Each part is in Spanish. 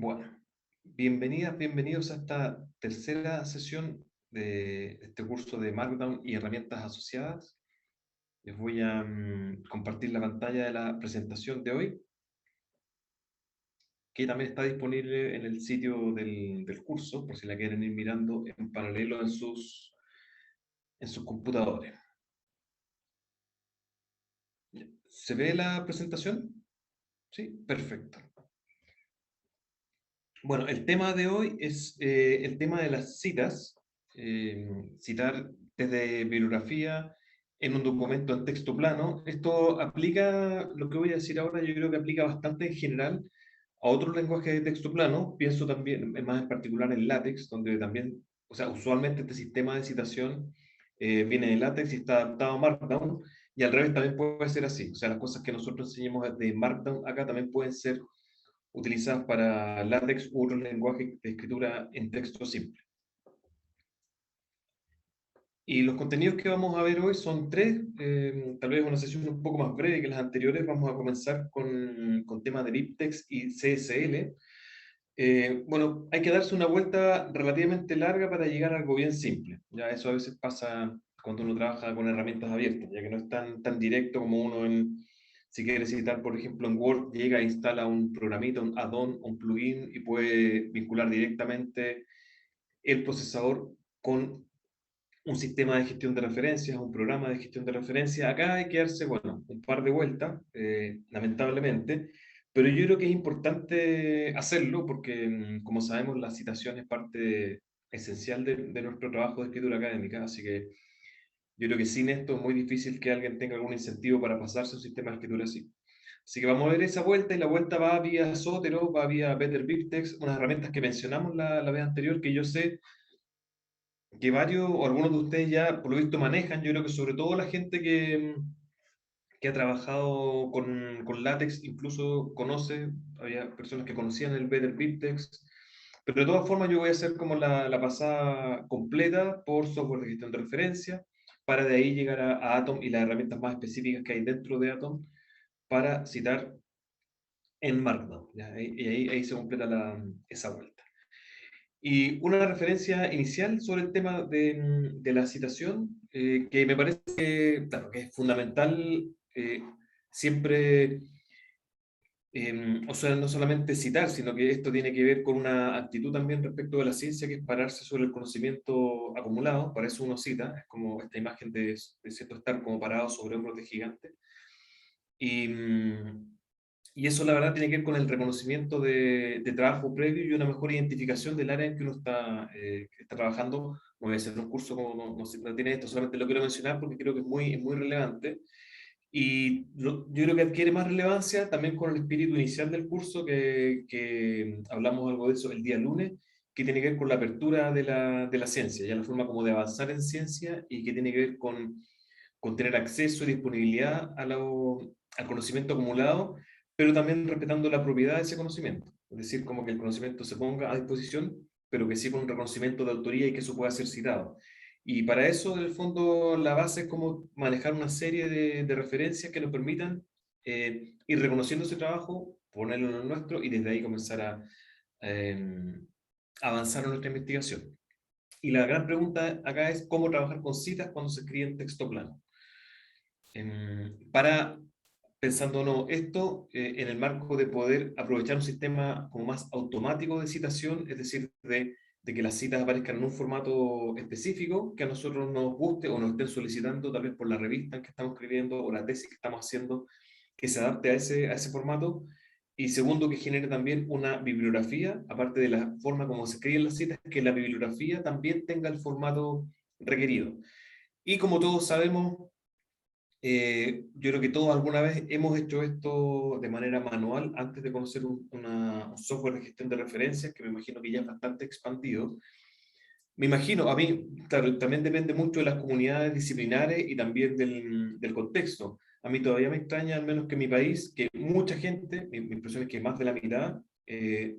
Bueno, bienvenidas, bienvenidos a esta tercera sesión de este curso de Markdown y herramientas asociadas. Les voy a compartir la pantalla de la presentación de hoy, que también está disponible en el sitio del curso, por si la quieren ir mirando en paralelo en sus computadores. ¿Se ve la presentación? Sí, perfecto. Bueno, el tema de hoy es el tema de las citas, citar desde bibliografía en un documento en texto plano. Esto aplica, lo que voy a decir ahora, yo creo que aplica bastante en general a otros lenguajes de texto plano. Pienso también, más en particular en LaTeX, donde también, o sea, usualmente este sistema de citación viene de LaTeX y está adaptado a Markdown, y al revés también puede ser así. O sea, las cosas que nosotros enseñamos de Markdown acá también pueden ser utilizadas para LaTeX u otros lenguajes de escritura en texto simple. Y los contenidos que vamos a ver hoy son tres, tal vez una sesión un poco más breve que las anteriores. Vamos a comenzar con temas de BibTeX y CSL. Bueno, hay que darse una vuelta relativamente larga para llegar a algo bien simple. Ya eso a veces pasa cuando uno trabaja con herramientas abiertas, ya que no es tan directo como uno si quiere citar, por ejemplo, en Word, llega e instala un programita, un add-on, un plugin y puede vincular directamente el procesador con un sistema de gestión de referencias, un programa de gestión de referencias. Acá hay que darse, bueno, un par de vueltas, lamentablemente, pero yo creo que es importante hacerlo porque, como sabemos, la citación es parte esencial de nuestro trabajo de escritura académica, así que yo creo que sin esto es muy difícil que alguien tenga algún incentivo para pasarse a un sistema de escritura así. Así que vamos a ver esa vuelta, y la vuelta va vía Zotero, va vía Better BibTeX, unas herramientas que mencionamos la vez anterior, que yo sé que varios o algunos de ustedes ya por lo visto manejan. Yo creo que sobre todo la gente que ha trabajado con LaTeX incluso conoce, había personas que conocían el Better BibTeX, pero de todas formas yo voy a hacer como la pasada completa por software de gestión de referencia, para de ahí llegar a Atom y las herramientas más específicas que hay dentro de Atom para citar en Markdown. ¿Ya? Y ahí se completa esa vuelta. Y una referencia inicial sobre el tema de la citación, que me parece claro, que es fundamental, siempre, o sea, no solamente citar, sino que esto tiene que ver con una actitud también respecto de la ciencia, que es pararse sobre el conocimiento acumulado. Para eso uno cita, es como esta imagen de cierto estar como parado sobre hombros de gigante. Y, y eso, la verdad, tiene que ver con el reconocimiento de trabajo previo y una mejor identificación del área en que uno que está trabajando. No voy a hacer un curso como no tiene esto, solamente lo quiero mencionar porque creo que es muy relevante. Y yo creo que adquiere más relevancia también con el espíritu inicial del curso, que hablamos algo de eso el día lunes, que tiene que ver con la apertura de la ciencia, ya la forma como de avanzar en ciencia, y que tiene que ver con tener acceso y disponibilidad al conocimiento acumulado, pero también respetando la propiedad de ese conocimiento. Es decir, como que el conocimiento se ponga a disposición, pero que sí con un reconocimiento de autoría y que eso pueda ser citado. Y para eso, en el fondo, la base es como manejar una serie de referencias que nos permitan ir reconociendo ese trabajo, ponerlo en el nuestro y desde ahí comenzar a eh, avanzar en nuestra investigación. Y la gran pregunta acá es cómo trabajar con citas cuando se escribe en texto plano. Para, pensando no, esto en el marco de poder aprovechar un sistema como más automático de citación, es decir, de que las citas aparezcan en un formato específico que a nosotros nos guste o nos estén solicitando, tal vez por la revista en que estamos escribiendo o la tesis que estamos haciendo, que se adapte a ese formato. Y segundo, que genere también una bibliografía, aparte de la forma como se escriben las citas, que la bibliografía también tenga el formato requerido. Y como todos sabemos, yo creo que todos alguna vez hemos hecho esto de manera manual antes de conocer un software de gestión de referencias, que me imagino que ya es bastante expandido. Me imagino, a mí, claro, también depende mucho de las comunidades disciplinares y también del contexto. A mí todavía me extraña, al menos que en mi país, que mucha gente, mi impresión es que más de la mitad,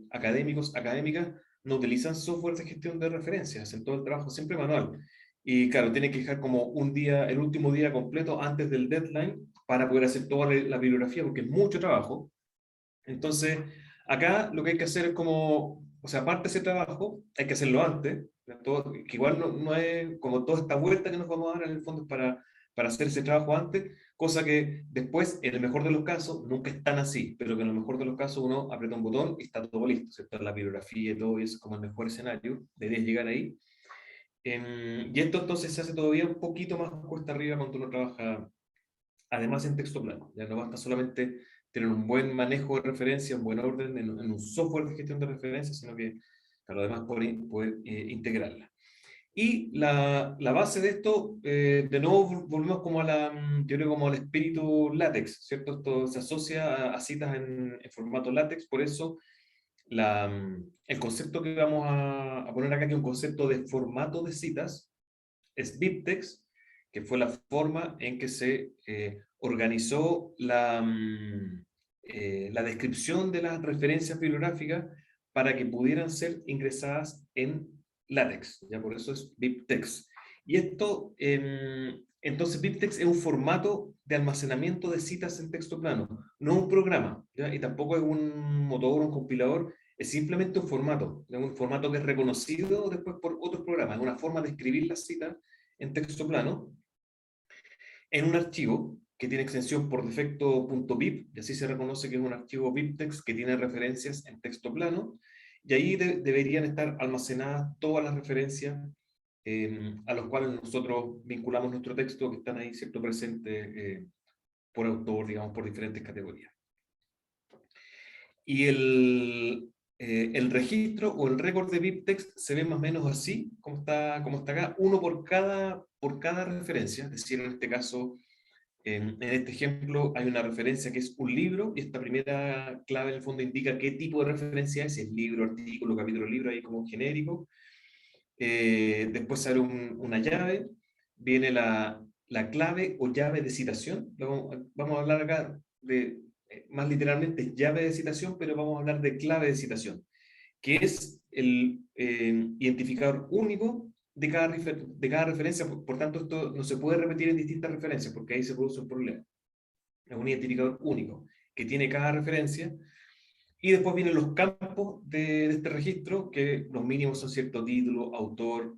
académicos, académicas, no utilizan software de gestión de referencias, hacen todo el trabajo siempre manual. Y claro, tienen que dejar como un día, el último día completo antes del deadline para poder hacer toda la bibliografía, porque es mucho trabajo. Entonces, Acá lo que hay que hacer es como, o sea, aparte de ese trabajo, hay que hacerlo antes, que igual no es como toda esta vuelta que nos vamos a dar en el fondo es para hacer ese trabajo antes, cosa que después, en el mejor de los casos, nunca es tan así, pero que en el mejor de los casos uno aprieta un botón y está todo listo, ¿cierto? La bibliografía y todo, y eso es como el mejor escenario, deberías llegar ahí. Y esto entonces se hace todavía un poquito más cuesta arriba cuando uno trabaja, además en texto plano. Ya no basta solamente tener un buen manejo de referencia, un buen orden en un software de gestión de referencias, sino que, claro, además poder integrarla. Y la base de esto, de nuevo volvemos como yo creo como al espíritu látex, ¿cierto? Esto se asocia a citas en formato látex, por eso el concepto que vamos a poner acá, que es un concepto de formato de citas, es BibTeX, que fue la forma en que se organizó la descripción de las referencias bibliográficas para que pudieran ser ingresadas en LaTeX. Ya por eso es BibTeX. Y esto, entonces BibTeX es un formato de almacenamiento de citas en texto plano, no un programa, ¿ya? Y tampoco es un motor, un compilador, es simplemente un formato que es reconocido después por otros programas, es una forma de escribir las citas en texto plano, en un archivo que tiene extensión por defecto .bib, y así se reconoce que es un archivo BibTeX que tiene referencias en texto plano, y ahí deberían estar almacenadas todas las referencias a los cuales nosotros vinculamos nuestro texto, que están ahí, ¿cierto?, presentes por autor, digamos, por diferentes categorías. Y el registro o el récord de BibTeX se ve más o menos así, como está acá, uno por cada referencia, es decir, en este caso, en este ejemplo, hay una referencia que es un libro, y esta primera clave en el fondo indica qué tipo de referencia es, si es libro, artículo, capítulo, libro, ahí como genérico. Después sale una llave, viene la clave o llave de citación. Vamos a hablar acá de, más literalmente, llave de citación, pero vamos a hablar de clave de citación, que es el identificador único de cada referencia. Por tanto, esto no se puede repetir en distintas referencias, porque ahí se produce un problema. Es un identificador único que tiene cada referencia. Y después vienen los campos de este registro, que los mínimos son cierto título, autor,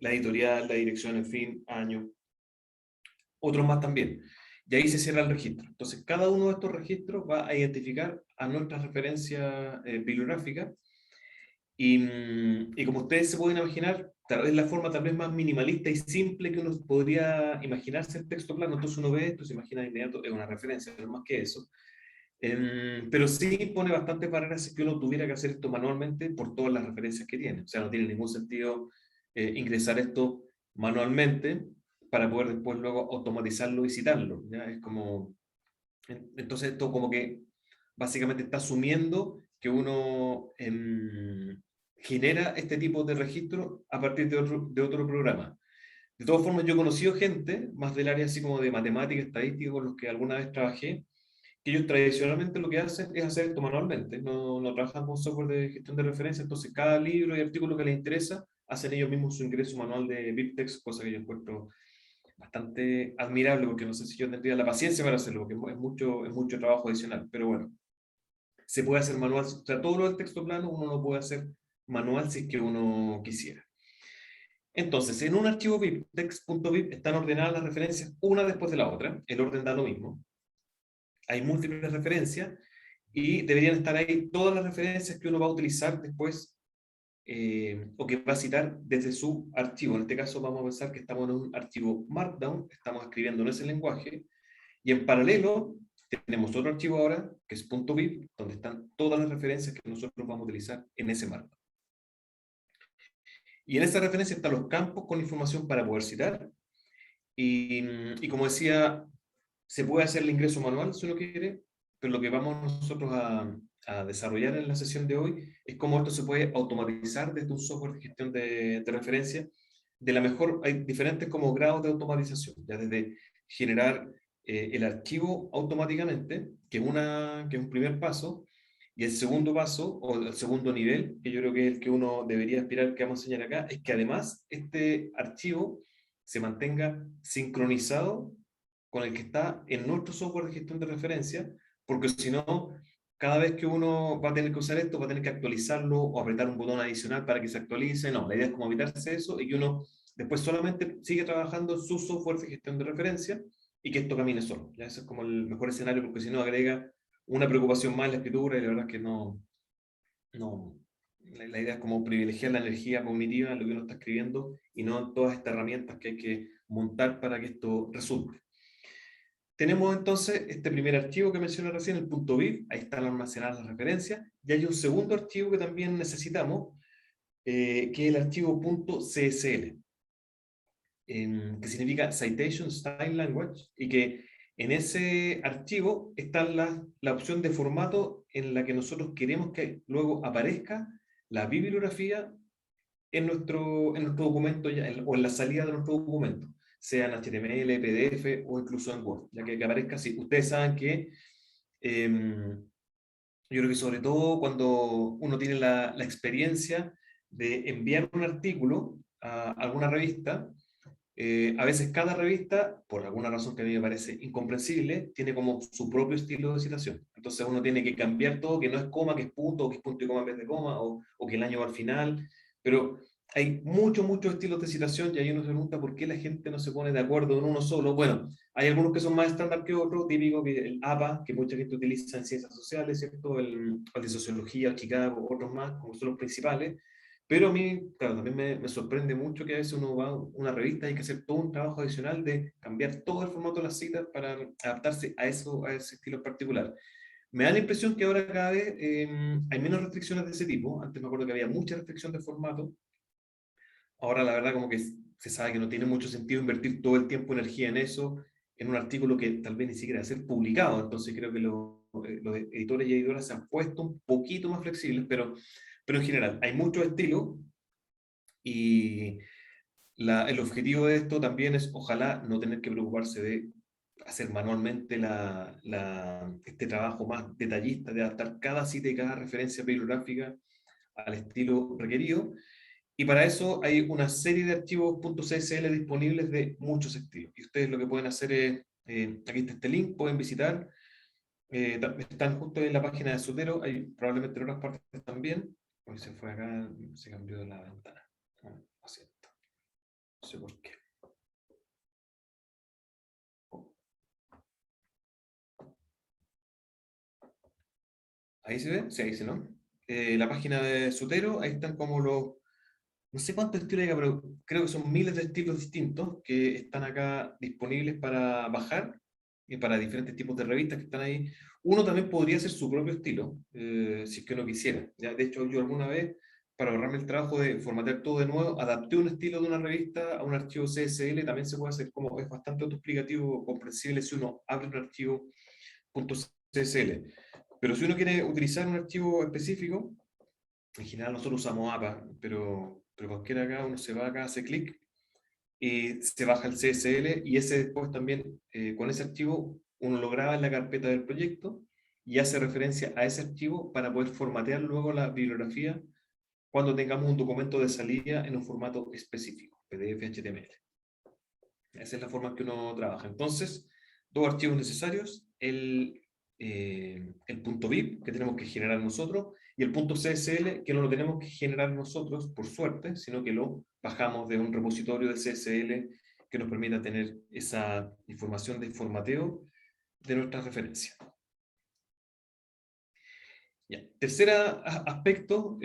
la editorial, la dirección, en fin, año, otros más también. Y ahí se cierra el registro. Entonces, cada uno de estos registros va a identificar a nuestra referencia bibliográfica. Y como ustedes se pueden imaginar, tal vez la forma tal vez más minimalista y simple que uno podría imaginarse el texto plano. Entonces uno ve esto, se imagina de inmediato, es una referencia, no más que eso. Pero sí pone bastantes barreras si que uno tuviera que hacer esto manualmente por todas las referencias que tiene. O sea, no tiene ningún sentido ingresar esto manualmente para poder después luego automatizarlo y citarlo. ¿Ya? Es como, entonces esto como que básicamente está asumiendo que uno genera este tipo de registro a partir de otro programa. De todas formas, yo he conocido gente, más del área así como de matemática, estadística, con los que alguna vez trabajé, que ellos tradicionalmente lo que hacen es hacer esto manualmente, no trabajan con software de gestión de referencia, entonces cada libro y artículo que les interesa, hacen ellos mismos su ingreso manual de BibTeX, cosa que yo encuentro bastante admirable, porque no sé si yo tendría la paciencia para hacerlo, porque es mucho trabajo adicional, pero bueno, se puede hacer manual, o sea, todo lo del texto plano uno lo puede hacer manual si es que uno quisiera. Entonces, en un archivo BibTeX.bib están ordenadas las referencias una después de la otra, el orden da lo mismo, hay múltiples referencias, y deberían estar ahí todas las referencias que uno va a utilizar después o que va a citar desde su archivo. En este caso vamos a pensar que estamos en un archivo Markdown, estamos escribiendo en ese lenguaje, y en paralelo tenemos otro archivo ahora, que es .bib, donde están todas las referencias que nosotros vamos a utilizar en ese Markdown. Y en esa referencia están los campos con información para poder citar, y como decía, se puede hacer el ingreso manual si uno quiere, pero lo que vamos nosotros a desarrollar en la sesión de hoy es cómo esto se puede automatizar desde un software de gestión de referencia. De la mejor, hay diferentes como grados de automatización, ya desde generar el archivo automáticamente, que es un primer paso, y el segundo paso, o el segundo nivel, que yo creo que es el que uno debería aspirar, que vamos a enseñar acá, es que además este archivo se mantenga sincronizado con el que está en nuestro software de gestión de referencia, porque si no, cada vez que uno va a tener que usar esto, va a tener que actualizarlo o apretar un botón adicional para que se actualice. No, la idea es como evitarse eso y que uno después solamente sigue trabajando en su software de gestión de referencia y que esto camine solo. ¿Ya? Ese es como el mejor escenario porque si no agrega una preocupación más en la escritura y la verdad es que no, la idea es como privilegiar la energía cognitiva en lo que uno está escribiendo y no todas estas herramientas que hay que montar para que esto resulte. Tenemos entonces este primer archivo que mencioné recién, el .viv, ahí están almacenadas las referencias, y hay un segundo archivo que también necesitamos, que es el archivo .csl, que significa Citation Style Language, y que en ese archivo está la opción de formato en la que nosotros queremos que luego aparezca la bibliografía en nuestro documento ya, o en la salida de nuestro documento, sea en HTML, PDF o incluso en Word, ya que aparezca así. Ustedes saben que yo creo que sobre todo cuando uno tiene la experiencia de enviar un artículo a alguna revista, a veces cada revista, por alguna razón que a mí me parece incomprensible, tiene como su propio estilo de citación. Entonces uno tiene que cambiar todo, que no es coma, que es punto, o que es punto y coma en vez de coma, o que el año va al final. Pero hay muchos estilos de citación y ahí uno se pregunta por qué la gente no se pone de acuerdo en uno solo. Bueno, hay algunos que son más estándar que otros, típico que el APA, que mucha gente utiliza en ciencias sociales, ¿cierto? El de sociología, Chicago, otros más, como son los principales. Pero a mí, claro, también me sorprende mucho que a veces uno va a una revista y hay que hacer todo un trabajo adicional de cambiar todo el formato de las citas para adaptarse a eso, a ese estilo en particular. Me da la impresión que ahora cada vez hay menos restricciones de ese tipo. Antes me acuerdo que había mucha restricción de formato. Ahora la verdad como que se sabe que no tiene mucho sentido invertir todo el tiempo y energía en eso, en un artículo que tal vez ni siquiera va a ser publicado. Entonces creo que los editores y editoras se han puesto un poquito más flexibles, pero en general hay muchos estilos y el objetivo de esto también es, ojalá, no tener que preocuparse de hacer manualmente este trabajo más detallista de adaptar cada cita y cada referencia bibliográfica al estilo requerido. Y para eso hay una serie de archivos .csl disponibles de muchos estilos. Y ustedes lo que pueden hacer es, aquí está este link, pueden visitar, están justo en la página de Sotero, hay probablemente en otras partes también. Hoy se fue acá, se cambió de la ventana. Lo siento. No sé por qué. Ahí se ve, sí, ahí se ¿no? La página de Sotero, ahí están como no sé cuántos estilos hay, pero creo que son miles de estilos distintos que están acá disponibles para bajar y para diferentes tipos de revistas que están ahí. Uno también podría hacer su propio estilo, si es que uno quisiera. ¿Ya? De hecho, yo alguna vez, para ahorrarme el trabajo de formatear todo de nuevo, adapté un estilo de una revista a un archivo CSL. También se puede hacer como, es bastante autoexplicativo, comprensible si uno abre un archivo .csl. Pero si uno quiere utilizar un archivo específico, en general nosotros usamos APA, pero cualquiera acá, uno se va acá, hace clic y se baja el CSL y ese después también, con ese archivo, uno lo graba en la carpeta del proyecto y hace referencia a ese archivo para poder formatear luego la bibliografía cuando tengamos un documento de salida en un formato específico, PDF, HTML. Esa es la forma en que uno trabaja. Entonces, dos archivos necesarios, el .viv que tenemos que generar nosotros y el .csl que no lo tenemos que generar nosotros por suerte, sino que lo bajamos de un repositorio de CSL que nos permita tener esa información de formateo de nuestras referencias. Ya. Tercer aspecto,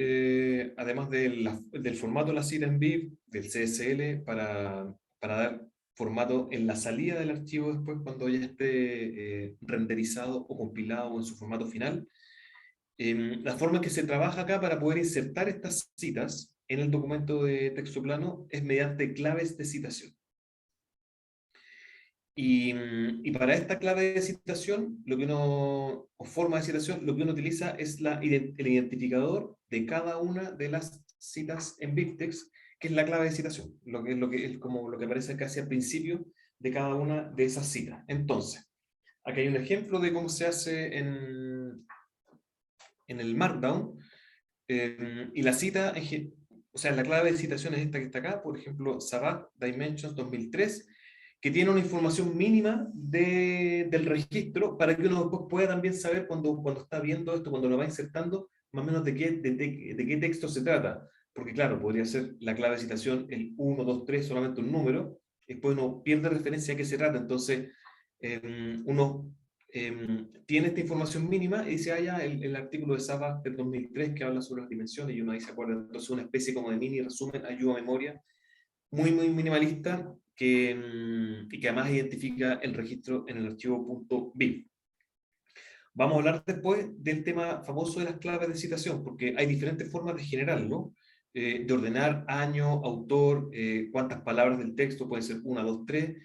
además del formato de la cita en viv, del CSL, para dar formato en la salida del archivo después cuando ya esté renderizado o compilado en su formato final. La forma en que se trabaja acá para poder insertar estas citas en el documento de texto plano es mediante claves de citación. Y para esta clave de citación, o forma de citación, lo que uno utiliza es el identificador de cada una de las citas en BibTeX, que es la clave de citación, lo que es como lo que aparece casi al principio de cada una de esas citas. Entonces, aquí hay un ejemplo de cómo se hace en el Markdown, y la cita, o sea, la clave de citación es esta que está acá, por ejemplo, Sabat Dimensions 2003, que tiene una información mínima del registro para que uno después pueda también saber cuando está viendo esto, cuando lo va insertando, más o menos de qué texto se trata. Porque claro, podría ser la clave de citación el 1, 2, 3, solamente un número, y después uno pierde referencia a qué se trata. Entonces, uno tiene esta información mínima y dice, ah, ya, el artículo de SAPA del 2003 que habla sobre las dimensiones, y uno ahí se acuerda. Entonces, una especie como de mini resumen, ayuda a memoria, muy, muy minimalista, y que además identifica el registro en el archivo .bib. Vamos a hablar después del tema famoso de las claves de citación, porque hay diferentes formas de generarlo, de ordenar año, autor, cuántas palabras del texto, puede ser una, dos, tres,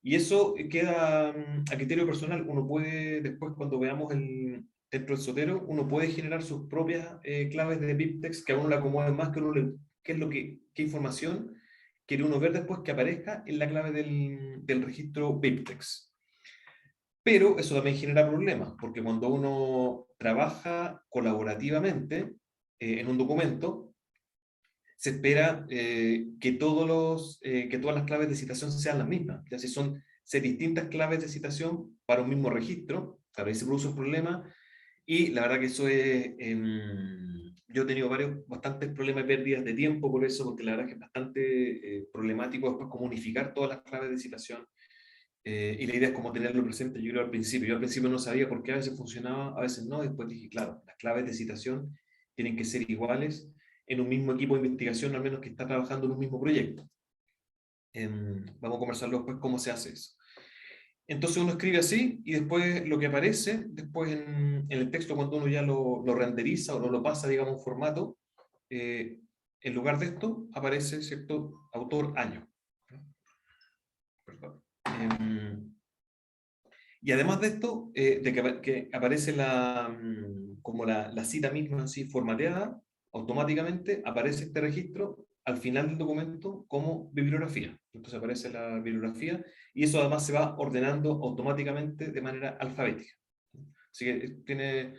y eso queda a criterio personal. Uno puede, después cuando veamos dentro del Zotero, uno puede generar sus propias claves de BibTeX que a uno le acomoden más, que uno qué es lo qué información quiere uno ver después que aparezca en la clave del registro BibTeX. Pero eso también genera problemas, porque cuando uno trabaja colaborativamente en un documento, se espera que todas las claves de citación sean las mismas. Ya si son distintas claves de citación para un mismo registro, claro, ahí se produce un problema, y la verdad que eso es... yo he tenido bastantes problemas y pérdidas de tiempo por eso, porque la verdad es que es bastante problemático después como unificar todas las claves de citación. Y la idea es como tenerlo presente, yo creo, al principio. Yo al principio no sabía por qué a veces funcionaba, a veces no. Después dije, claro, las claves de citación tienen que ser iguales en un mismo equipo de investigación, al menos que está trabajando en un mismo proyecto. Vamos a conversarlo después cómo se hace eso. Entonces uno escribe así y después lo que aparece, después en el texto cuando uno ya lo renderiza o lo pasa, digamos, a un formato, en lugar de esto aparece, ¿cierto?, autor, año. Perdón. Y además de esto, que aparece como la cita misma así formateada, automáticamente aparece este registro al final del documento como bibliografía. Entonces aparece la bibliografía y eso además se va ordenando automáticamente de manera alfabética. Así que tiene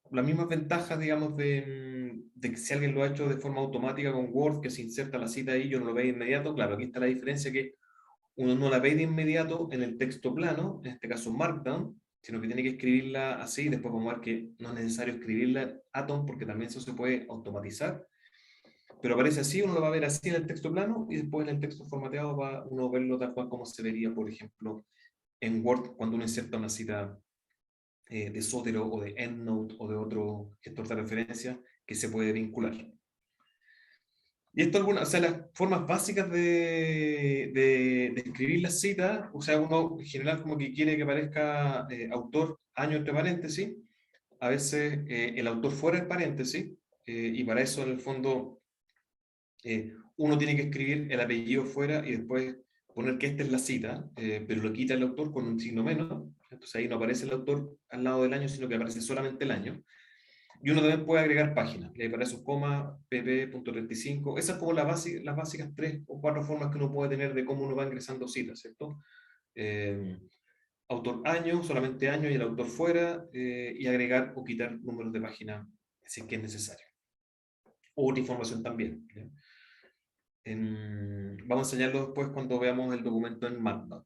las mismas ventajas, digamos, de que si alguien lo ha hecho de forma automática con Word, que se inserta la cita ahí, yo no lo veo de inmediato. Claro, aquí está la diferencia, que uno no la ve de inmediato en el texto plano, en este caso Markdown, sino que tiene que escribirla así. Después vamos a ver que no es necesario escribirla Atom, porque también eso se puede automatizar, pero aparece así, uno lo va a ver así en el texto plano, y después en el texto formateado va uno a verlo tal cual como se vería, por ejemplo, en Word, cuando uno inserta una cita de Zotero o de EndNote o de otro gestor de referencia que se puede vincular. Y esto algunas, o sea, las formas básicas de escribir las citas, o sea, uno en general como que quiere que aparezca autor, año entre paréntesis, a veces el autor fuera del paréntesis, y para eso en el fondo uno tiene que escribir el apellido fuera y después poner que esta es la cita, pero lo quita el autor con un signo menos, entonces ahí no aparece el autor al lado del año, sino que aparece solamente el año. Y uno también puede agregar páginas, y ahí para eso coma, pp.35, esas como las básicas 3 o 4 formas que uno puede tener de cómo uno va ingresando citas, ¿cierto? Eh, autor año, solamente año y el autor fuera, y agregar o quitar números de página si es que es necesario. O otra información también. Vamos a enseñarlo después cuando veamos el documento en Markdown.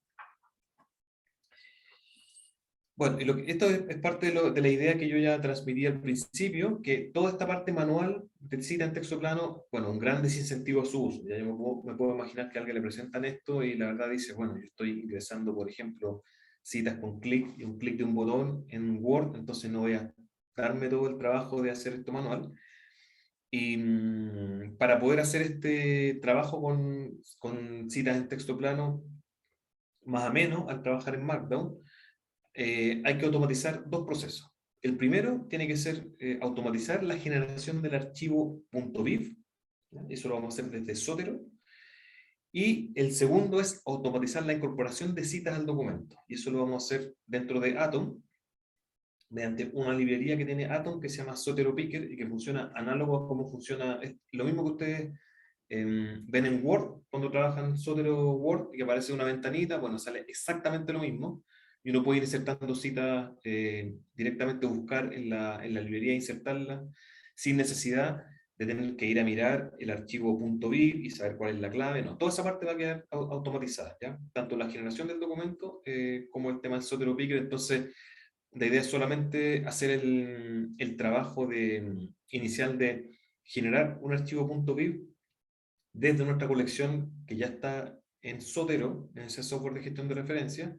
Bueno, y esto es parte de la idea que yo ya transmití al principio, que toda esta parte manual de cita en texto plano, bueno, un gran desincentivo a su uso. Ya yo me puedo imaginar que a alguien le presentan esto y la verdad dice, bueno, yo estoy ingresando, por ejemplo, citas con clic y un clic de un botón en Word, entonces no voy a darme todo el trabajo de hacer esto manual. Y para poder hacer este trabajo con citas en texto plano más ameno al trabajar en Markdown, hay que automatizar 2 procesos. El primero tiene que ser automatizar la generación del archivo .bib, eso lo vamos a hacer desde Zotero, y el segundo es automatizar la incorporación de citas al documento, y eso lo vamos a hacer dentro de Atom, mediante una librería que tiene Atom que se llama Zotero Picker y que funciona análogo a cómo funciona, es lo mismo que ustedes ven en Word cuando trabajan Zotero Word y que aparece una ventanita, bueno, sale exactamente lo mismo, y uno puede ir insertando citas directamente, buscar en la librería e insertarla sin necesidad de tener que ir a mirar el archivo .viv y saber cuál es la clave. No, toda esa parte va a quedar automatizada, ¿ya? Tanto la generación del documento como el tema del Zotero Picker. Entonces, la idea es solamente hacer el trabajo inicial de generar un archivo .viv desde nuestra colección que ya está en Zotero, en ese software de gestión de referencia,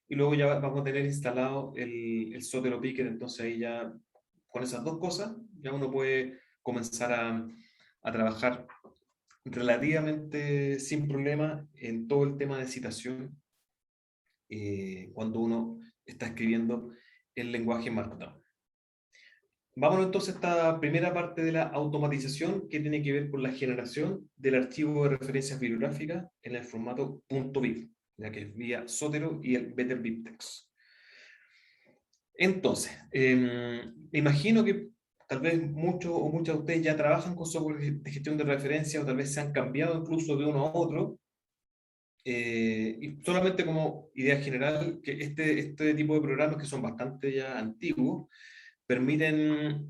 y luego ya vamos a tener instalado el Zotero Picker. Entonces ahí ya con esas dos cosas ya uno puede comenzar a trabajar relativamente sin problema en todo el tema de citación cuando uno está escribiendo el lenguaje Markdown. Vámonos entonces a esta primera parte de la automatización que tiene que ver con la generación del archivo de referencias bibliográficas en el formato .viv, ya que es vía Zotero y el Better BibTeX. Entonces, me imagino que tal vez muchos o muchas de ustedes ya trabajan con software de gestión de referencias o tal vez se han cambiado incluso de uno a otro. Y solamente como idea general, que este tipo de programas que son bastante ya antiguos, permiten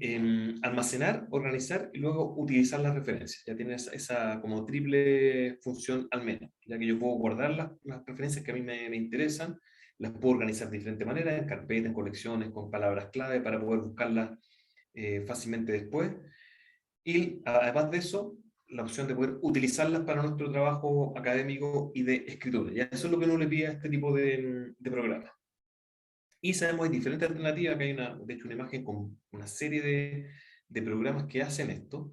almacenar, organizar y luego utilizar las referencias. Ya tiene esa como triple función al menos, ya que yo puedo guardar las referencias que a mí me interesan, las puedo organizar de diferentes maneras, en carpetas, en colecciones, con palabras clave para poder buscarlas fácilmente después. Y además de eso, la opción de poder utilizarlas para nuestro trabajo académico y de escritura. Ya eso es lo que uno le pide a este tipo de programas. Y sabemos hay diferentes alternativas, que hay de hecho una imagen con una serie de programas que hacen esto.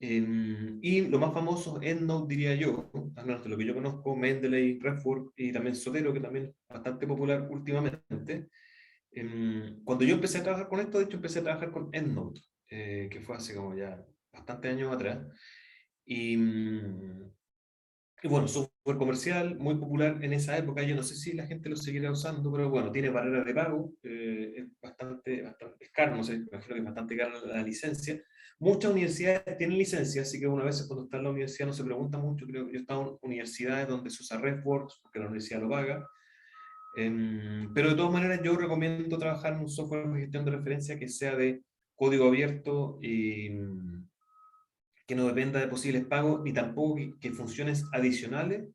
Y lo más famoso, EndNote diría yo, al menos de lo que yo conozco, Mendeley, RefWorks y también Zotero, que también es bastante popular últimamente. Cuando yo empecé a trabajar con esto, de hecho empecé a trabajar con EndNote, que fue hace como ya bastantes años atrás. Y, y bueno, software comercial, muy popular en esa época. Yo no sé si la gente lo seguirá usando, pero bueno, tiene barreras de pago, es bastante es caro, no sé, me imagino que es bastante cara la licencia. Muchas universidades tienen licencia, así que una vez cuando está en la universidad no se pregunta mucho. Creo que yo he estado en universidades donde se usa RefWorks, porque la universidad lo paga. Pero de todas maneras yo recomiendo trabajar en un software de gestión de referencia que sea de código abierto y que no dependa de posibles pagos, ni tampoco que funciones adicionales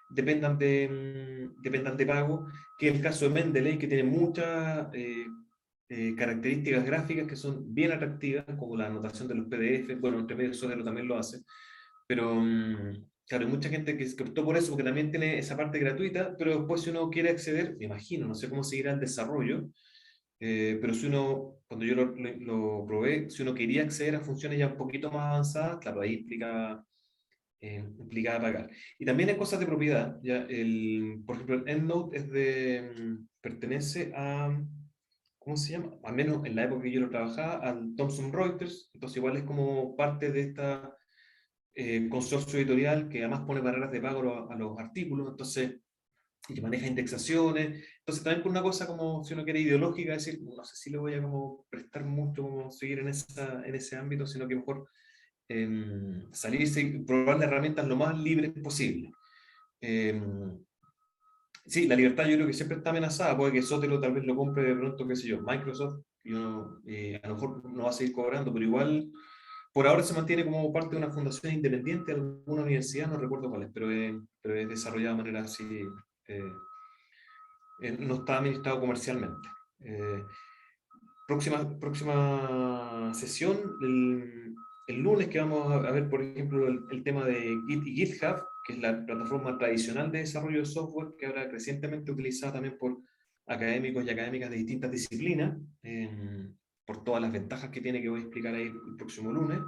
dependan de pago, que es el caso de Mendeley, que tiene muchas características gráficas que son bien atractivas, como la anotación de los PDF. Bueno, entre medio Sodero también lo hace, pero claro, hay mucha gente que optó por eso, porque también tiene esa parte gratuita, pero después si uno quiere acceder, me imagino, no sé cómo seguirá el desarrollo, pero si uno, cuando yo lo probé, si uno quería acceder a funciones ya un poquito más avanzadas, claro, ahí implicaba pagar. Y también hay cosas de propiedad. ¿Ya? Por ejemplo, el EndNote pertenece a, ¿cómo se llama? Al menos en la época que yo lo trabajaba, al Thomson Reuters. Entonces igual es como parte de esta consorcio editorial que además pone barreras de pago a los artículos. Entonces, y que maneja indexaciones. Entonces también por una cosa como, si uno quiere ideológica, decir, no sé si le voy a como prestar mucho, como seguir en ese ámbito, sino que mejor salirse y probar las herramientas lo más libres posible. Eh, sí, la libertad yo creo que siempre está amenazada. Puede que Sotero tal vez lo compre de pronto, qué sé yo, Microsoft, y a lo mejor no va a seguir cobrando, pero igual por ahora se mantiene como parte de una fundación independiente de alguna universidad, no recuerdo cuál es, pero es desarrollada de manera así, eh, no está administrado comercialmente. Eh, próxima sesión, el lunes, que vamos a ver, por ejemplo, el tema de Git y GitHub, que es la plataforma tradicional de desarrollo de software, que ahora crecientemente utilizada también por académicos y académicas de distintas disciplinas, por todas las ventajas que tiene, que voy a explicar ahí el próximo lunes.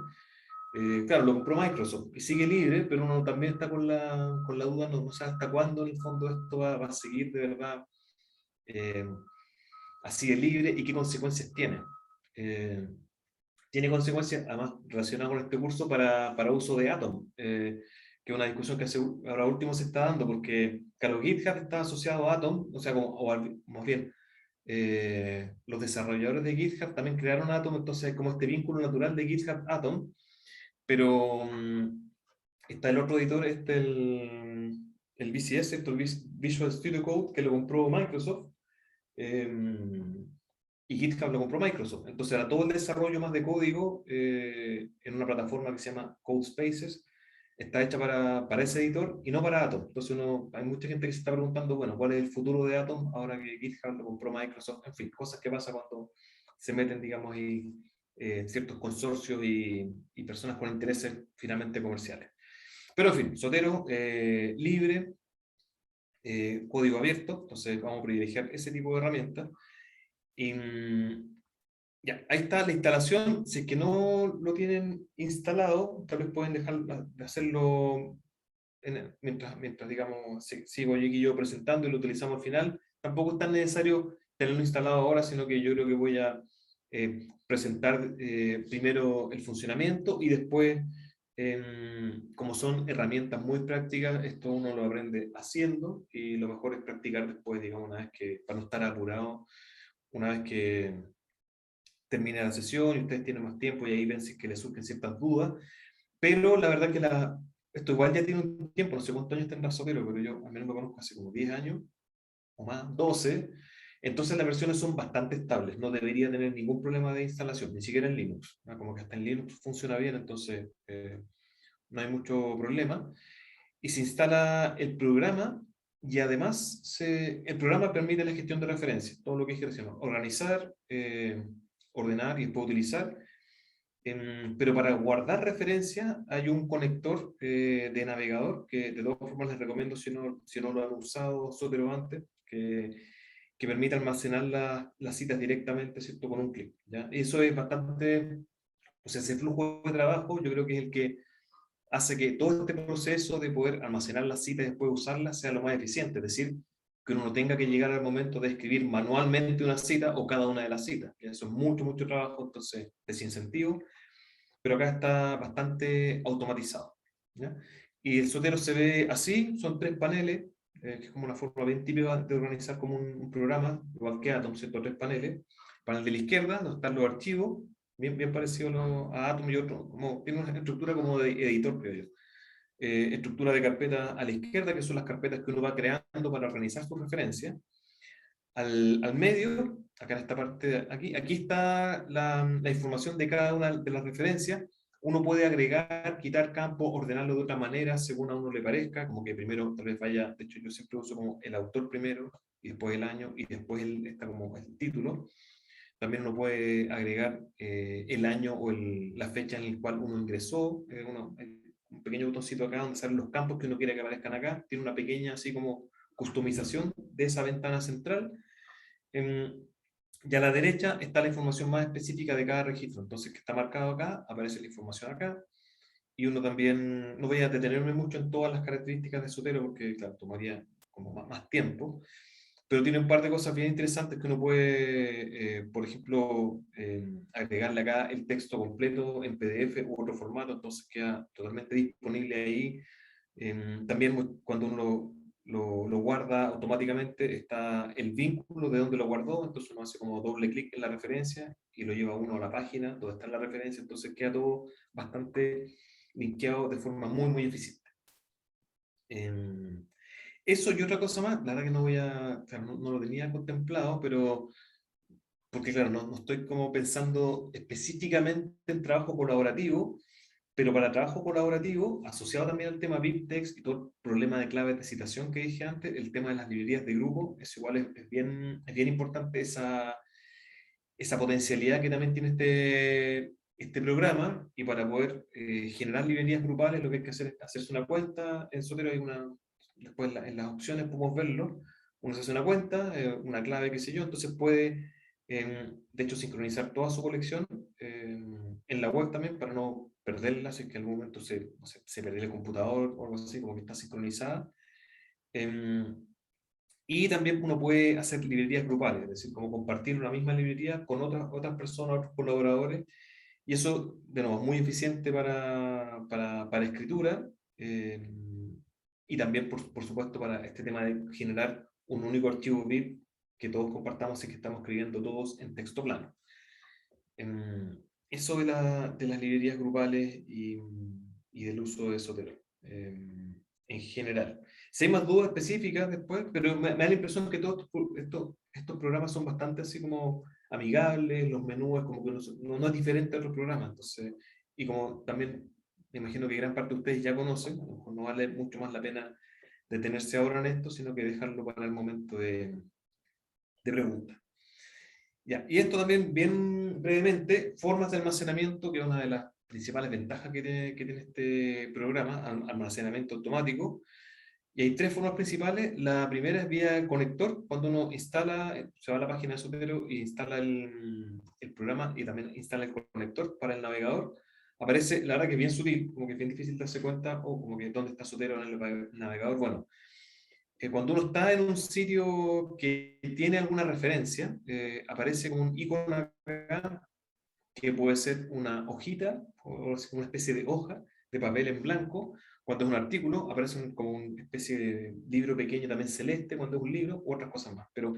Claro, lo compró Microsoft y sigue libre, pero uno también está con la duda, no sabe hasta cuándo en el fondo esto va a seguir de verdad eh, así de libre y qué consecuencias tiene. Eh, Tiene consecuencias, además, relacionadas con este curso para uso de Atom, que es una discusión que ahora último se está dando, porque, claro, GitHub está asociado a Atom, o sea, más bien, los desarrolladores de GitHub también crearon Atom, entonces hay como este vínculo natural de GitHub Atom, pero está el otro editor, el VCS, el Visual Studio Code, que lo compró Microsoft, y GitHub lo compró Microsoft. Entonces era todo el desarrollo más de código en una plataforma que se llama CodeSpaces. Está hecha para ese editor y no para Atom. Entonces hay mucha gente que se está preguntando, bueno, ¿cuál es el futuro de Atom ahora que GitHub lo compró Microsoft? En fin, cosas que pasan cuando se meten, digamos, ahí, ciertos consorcios y personas con intereses finalmente comerciales. Pero en fin, Zotero, libre, código abierto, entonces vamos a privilegiar ese tipo de herramientas. Y, ya, ahí está la instalación. Si es que no lo tienen instalado, tal vez pueden dejar de hacerlo mientras digamos, sigo yo aquí yo presentando y lo utilizamos al final. Tampoco es tan necesario tenerlo instalado ahora, sino que yo creo que voy a presentar primero el funcionamiento y después, como son herramientas muy prácticas, esto uno lo aprende haciendo y lo mejor es practicar después, digamos, una vez que, para no estar apurado, una vez que termine la sesión y ustedes tienen más tiempo y ahí ven si es que les surgen ciertas dudas. Pero la verdad que esto igual ya tiene un tiempo, no sé cuántos años tendrá Sotero, pero yo al menos lo conozco hace como 10 años o más, 12. Entonces las versiones son bastante estables, no debería tener ningún problema de instalación, ni siquiera en Linux, ¿no? Como que hasta en Linux funciona bien, entonces no hay mucho problema. Y se instala el programa y además el programa permite la gestión de referencias, todo lo que es gestión, organizar, ordenar y después utilizar. Pero para guardar referencias hay un conector de navegador que de todas formas les recomiendo si no lo han usado Zotero antes, que permite almacenar las citas directamente, ¿cierto? Con un clic, ¿ya? Y eso es bastante, o sea, ese flujo de trabajo yo creo que es el que hace que todo este proceso de poder almacenar las citas y después usarlas sea lo más eficiente, es decir, que uno no tenga que llegar al momento de escribir manualmente una cita o cada una de las citas. Eso es mucho, mucho trabajo, entonces desincentivo, pero acá está bastante automatizado, ¿ya? Y el Zotero se ve así, son 3 paneles, que es como una forma bien típica de organizar como un programa, igual que Atom, ¿cierto? 3 paneles. Panel de la izquierda, donde están los archivos, bien parecido a Atom y otro, como, tiene una estructura como de editor, creo yo. Estructura de carpeta a la izquierda, que son las carpetas que uno va creando para organizar sus referencias. Al medio, acá en esta parte, aquí está la información de cada una de las referencias. Uno puede agregar, quitar campos, ordenarlo de otra manera, según a uno le parezca, como que primero tal vez vaya, de hecho yo siempre uso como el autor primero, y después el año, y después está como el título. También uno puede agregar el año o la fecha en la cual uno ingresó, un pequeño botoncito acá donde salen los campos que uno quiere que aparezcan acá, tiene una pequeña así como customización de esa ventana central. Y a la derecha está la información más específica de cada registro. Entonces, que está marcado acá, aparece la información acá. Y uno también, no voy a detenerme mucho en todas las características de Zotero porque, claro, tomaría como más tiempo. Pero tiene un par de cosas bien interesantes que uno puede, por ejemplo, agregarle acá el texto completo en PDF u otro formato, entonces queda totalmente disponible ahí. También cuando uno lo guarda automáticamente está el vínculo de donde lo guardó, entonces uno hace como doble clic en la referencia y lo lleva uno a la página donde está la referencia, entonces queda todo bastante linkeado de forma muy eficiente. Em, Eso y otra cosa más, la verdad que no voy a, claro, no lo tenía contemplado, pero porque claro, no estoy como pensando específicamente en trabajo colaborativo, pero para trabajo colaborativo, asociado también al tema BibTeX y todo el problema de claves de citación que dije antes, el tema de las librerías de grupo, es igual, es bien importante esa potencialidad que también tiene este programa, y para poder generar librerías grupales lo que hay que hacer es hacerse una cuenta. En Zotero hay después en las opciones podemos verlo, uno se hace una cuenta, una clave, qué sé yo, entonces puede, de hecho, sincronizar toda su colección en la web también para no perderla si es que en algún momento no sé, se perdió el computador o algo así, como que está sincronizada. Em, y también uno puede hacer librerías grupales, es decir, como compartir una misma librería con otras personas, otros colaboradores, y eso, de nuevo, es muy eficiente para escritura, eh, y también, por supuesto, para este tema de generar un único archivo BIP que todos compartamos y que estamos escribiendo todos en texto plano. Eso de las librerías grupales y del uso de Zotero, en general. Si hay más dudas específicas después, pero me da la impresión que todos estos programas son bastante así como amigables, los menús es como que no es diferente a otros programas. Entonces, y como también me imagino que gran parte de ustedes ya conocen, a lo mejor no vale mucho más la pena detenerse ahora en esto, sino que dejarlo para el momento de preguntas. Ya, y esto también, bien brevemente, formas de almacenamiento, que es una de las principales ventajas que tiene este programa, almacenamiento automático. Y hay tres formas principales. La primera es vía conector, cuando uno instala, se va a la página de Zotero e instala el programa y también instala el conector para el navegador. Aparece, la verdad que es bien sutil, como que es bien difícil darse cuenta, o como que dónde está Zotero en el navegador. Bueno, cuando uno está en un sitio que tiene alguna referencia, aparece como un icono acá, que puede ser una hojita, o una especie de hoja de papel en blanco. Cuando es un artículo, aparece como una especie de libro pequeño también celeste, cuando es un libro, u otras cosas más. Pero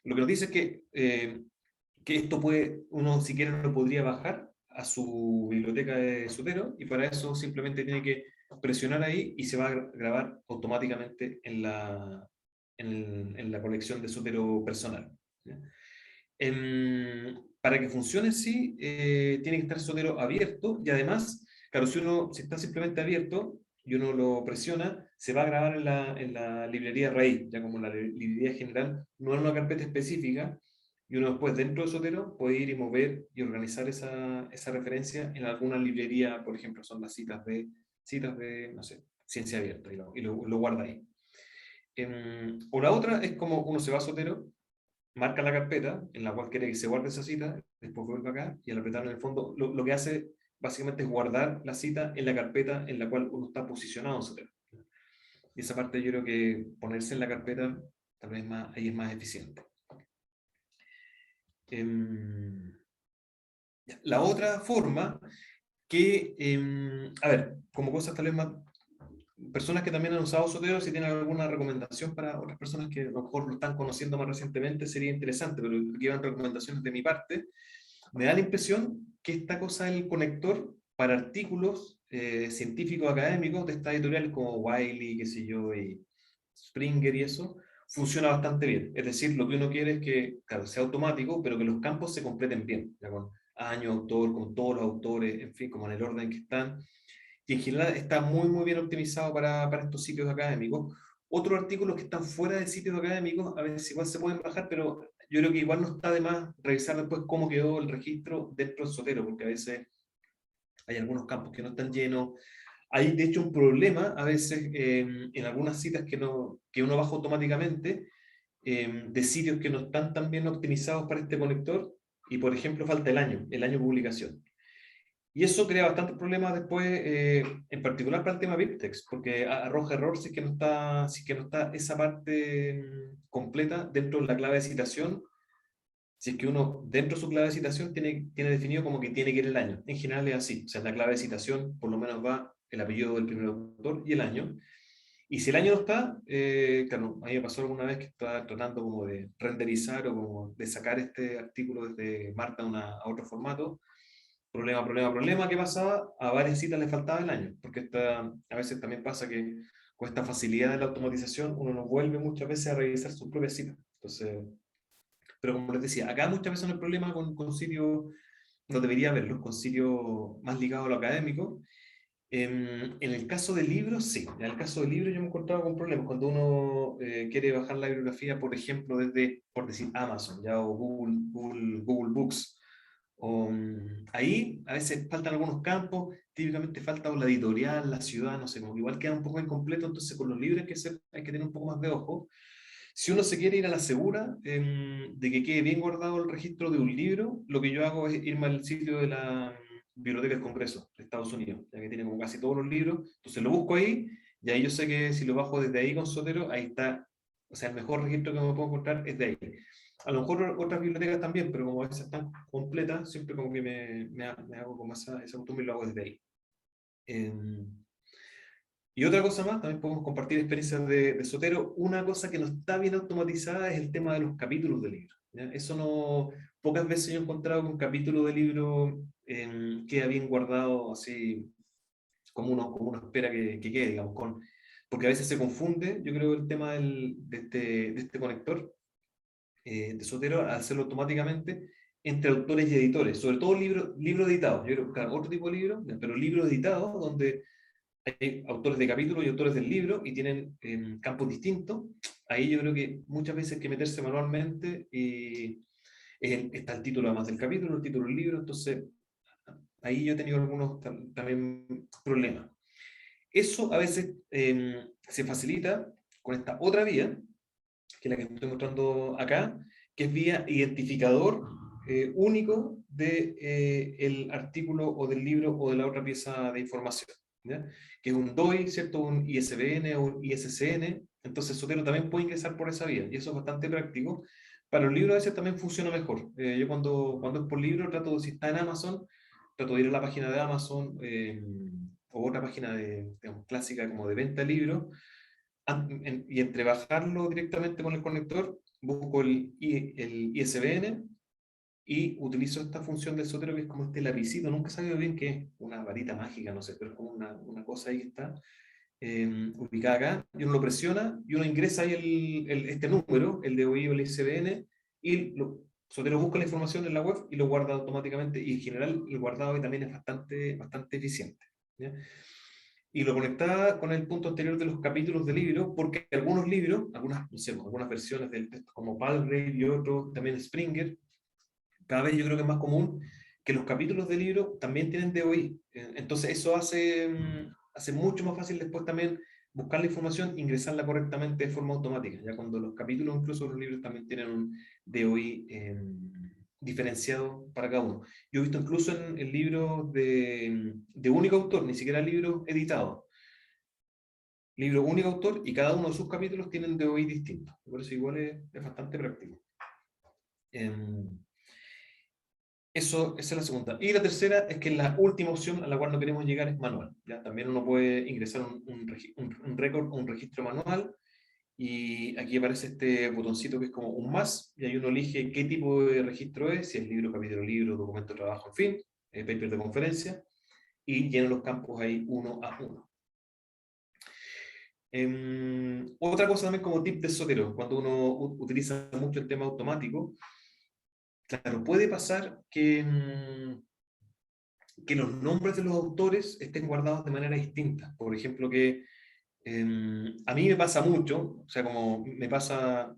lo que nos dice es que esto uno si quiere lo podría bajar a su biblioteca de Zotero, y para eso simplemente tiene que presionar ahí y se va a grabar automáticamente en la colección de Zotero personal. ¿Ya? Para que funcione sí, tiene que estar Zotero abierto, y además, claro, si está simplemente abierto y uno lo presiona, se va a grabar en la librería raíz, ya como la librería general, no en una carpeta específica, y uno después dentro de Zotero puede ir y mover y organizar esa referencia en alguna librería. Por ejemplo, son las citas de, no sé, ciencia abierta, y lo guarda ahí. O la otra es como uno se va a Zotero, marca la carpeta en la cual quiere que se guarde esa cita, después vuelve acá, y al apretar en el fondo, lo que hace básicamente es guardar la cita en la carpeta en la cual uno está posicionado en Zotero. Y esa parte yo creo que ponerse en la carpeta tal vez ahí es más eficiente. La otra forma a ver, como cosas tal vez más, personas que también han usado Zotero, si tienen alguna recomendación para otras personas que a lo mejor lo están conociendo más recientemente, sería interesante, pero aquí van recomendaciones de mi parte. Me da la impresión que esta cosa del conector para artículos científicos académicos de estas editoriales como Wiley, qué sé yo, y Springer y eso, funciona bastante bien. Es decir, lo que uno quiere es que, claro, sea automático, pero que los campos se completen bien, ya con año, autor, con todos los autores, en fin, como en el orden que están. Y en general está muy, muy bien optimizado para estos sitios académicos. Otros artículos que están fuera de sitios académicos, a veces igual se pueden bajar, pero yo creo que igual no está de más revisar después cómo quedó el registro dentro del Zotero, porque a veces hay algunos campos que no están llenos. Hay de hecho un problema a veces en algunas citas que uno baja automáticamente, de sitios que no están tan bien optimizados para este conector, y por ejemplo falta el año de publicación. Y eso crea bastantes problemas después, en particular para el tema BibTeX, porque arroja error si es que no está esa parte completa dentro de la clave de citación. Si es que uno dentro de su clave de citación tiene definido como que tiene que ir el año. En general es así. O sea, en la clave de citación por lo menos va el apellido del primer autor y el año. Y si el año no está, claro, a mí me pasó alguna vez que estaba tratando como de renderizar o como de sacar este artículo desde Markdown a otro formato. Problema, problema, problema. ¿Qué pasaba? A varias citas le faltaba el año, porque a veces también pasa que con esta facilidad de la automatización uno no vuelve muchas veces a revisar sus propias citas. Entonces, pero como les decía, acá muchas veces no hay problema con sitios, no debería haberlos, con sitios más ligados a lo académico. En el caso de libros, sí. En el caso de libros yo me he encontrado con problemas cuando uno quiere bajar la bibliografía, por ejemplo, desde, por decir, Amazon, ya, o Google Books. Ahí a veces faltan algunos campos, típicamente falta la editorial, la ciudad, no sé, como que igual queda un poco incompleto. Entonces con los libros hay que tener un poco más de ojo. Si uno se quiere ir a la segura, de que quede bien guardado el registro de un libro, lo que yo hago es irme al sitio de la Biblioteca del Congreso de Estados Unidos, ya que tiene como casi todos los libros. Entonces lo busco ahí, y ahí yo sé que si lo bajo desde ahí con Zotero, ahí está. O sea, el mejor registro que me puedo encontrar es de ahí. A lo mejor otras bibliotecas también, pero como esas están completas, siempre como que me hago como esa costumbre y lo hago desde ahí. Em, y otra cosa más, también podemos compartir experiencias de Zotero. Una cosa que no está bien automatizada es el tema de los capítulos de libro, ¿ya? Eso no, pocas veces yo he encontrado que un capítulo de libro queda bien guardado así como uno espera que quede, digamos, porque a veces se confunde, yo creo, el tema de este conector de Zotero al hacerlo automáticamente. entre autores y editores, sobre todo libros editados. Yo creo que claro, otro tipo de libros, pero libros editados donde hay autores de capítulos y autores del libro y tienen campos distintos. Ahí yo creo que muchas veces hay que meterse manualmente y está el título además del capítulo, el título del libro, entonces ahí yo he tenido algunos también problemas. Eso a veces se facilita con esta otra vía, que es la que estoy mostrando acá, que es vía identificador único del el artículo o del libro o de la otra pieza de información, ¿ya? Que es un DOI, ¿cierto? Un ISBN o un ISSN, entonces Sotero también puede ingresar por esa vía, y eso es bastante práctico. Para los libros a veces también funciona mejor. Yo cuando es por libro, trato de, si está en Amazon, trato de ir a la página de Amazon o otra página digamos, clásica como de venta de libros, y entre bajarlo directamente con el conector, busco el ISBN y utilizo esta función del Sotero que es como este lapicito, nunca he sabido bien qué es, una varita mágica, no sé, pero es como una cosa ahí que está ubicada acá, y uno lo presiona y uno ingresa ahí este número, el de OI o el ISBN, y Sotero busca la información en la web y lo guarda automáticamente, y en general el guardado ahí también es bastante eficiente. ¿Ya? Y lo conectaba con el punto anterior de los capítulos del libro, porque algunos libros, algunas, no sé, algunas versiones del texto, como Palgrave y otros, también Springer, cada vez yo creo que es más común que los capítulos del libro también tienen DOI. Entonces eso hace mucho más fácil después también buscar la información, ingresarla correctamente de forma automática, ya cuando los capítulos, incluso los libros, también tienen un DOI diferenciado para cada uno. Yo he visto incluso en libros de único autor, ni siquiera libros editados, libro único autor y cada uno de sus capítulos tienen DOI distintos. Por eso igual es bastante práctico. Esa es la segunda. Y la tercera es que la última opción a la cual no queremos llegar es manual. ¿Ya? También uno puede ingresar un récord o un registro manual y aquí aparece este botoncito que es como un más y ahí uno elige qué tipo de registro es, si es libro, capítulo, libro, documento de trabajo, en fin, paper de conferencia y llena los campos ahí uno a uno. Otra cosa también como tip de Sotero, cuando uno utiliza mucho el tema automático, claro, puede pasar que los nombres de los autores estén guardados de manera distinta. Por ejemplo, que a mí me pasa mucho, o sea, como me pasa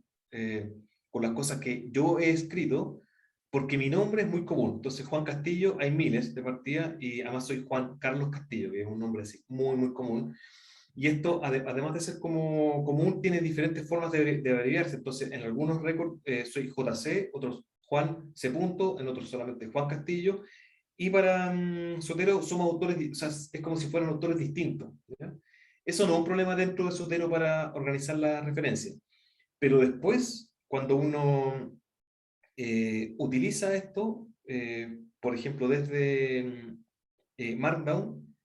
con las cosas que yo he escrito, porque mi nombre es muy común. Entonces, Juan Castillo, hay miles de partidas, y además soy Juan Carlos Castillo, que es un nombre así muy común. Y esto, además de ser como común, tiene diferentes formas de abreviarse. Entonces, en algunos récords soy JC, otros Juan C. Punto, en otros solamente Juan Castillo. Y para Sotero somos autores, o sea, es como si fueran autores distintos. ¿Ya? Eso no es un problema dentro de Sotero para organizar la referencia. Pero después, cuando uno utiliza esto, por ejemplo, desde Markdown,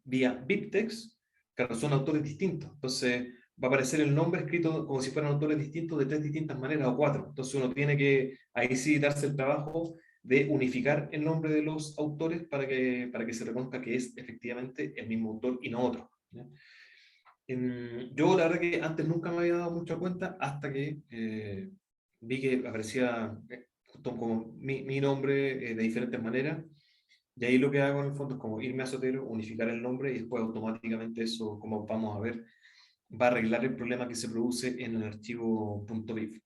vía BibTeX, claro, son autores distintos. Entonces, va a aparecer el nombre escrito como si fueran autores distintos de tres distintas maneras o cuatro. Entonces, uno tiene que ahí sí darse el trabajo de unificar el nombre de los autores para que se reconozca que es efectivamente el mismo autor y no otro. ¿Ya? Yo la verdad que antes nunca me había dado mucha cuenta hasta que vi que aparecía justo como mi nombre de diferentes maneras. Y ahí lo que hago en el fondo es como irme a Sotero, unificar el nombre y después automáticamente eso, como vamos a ver, va a arreglar el problema que se produce en el archivo .bib.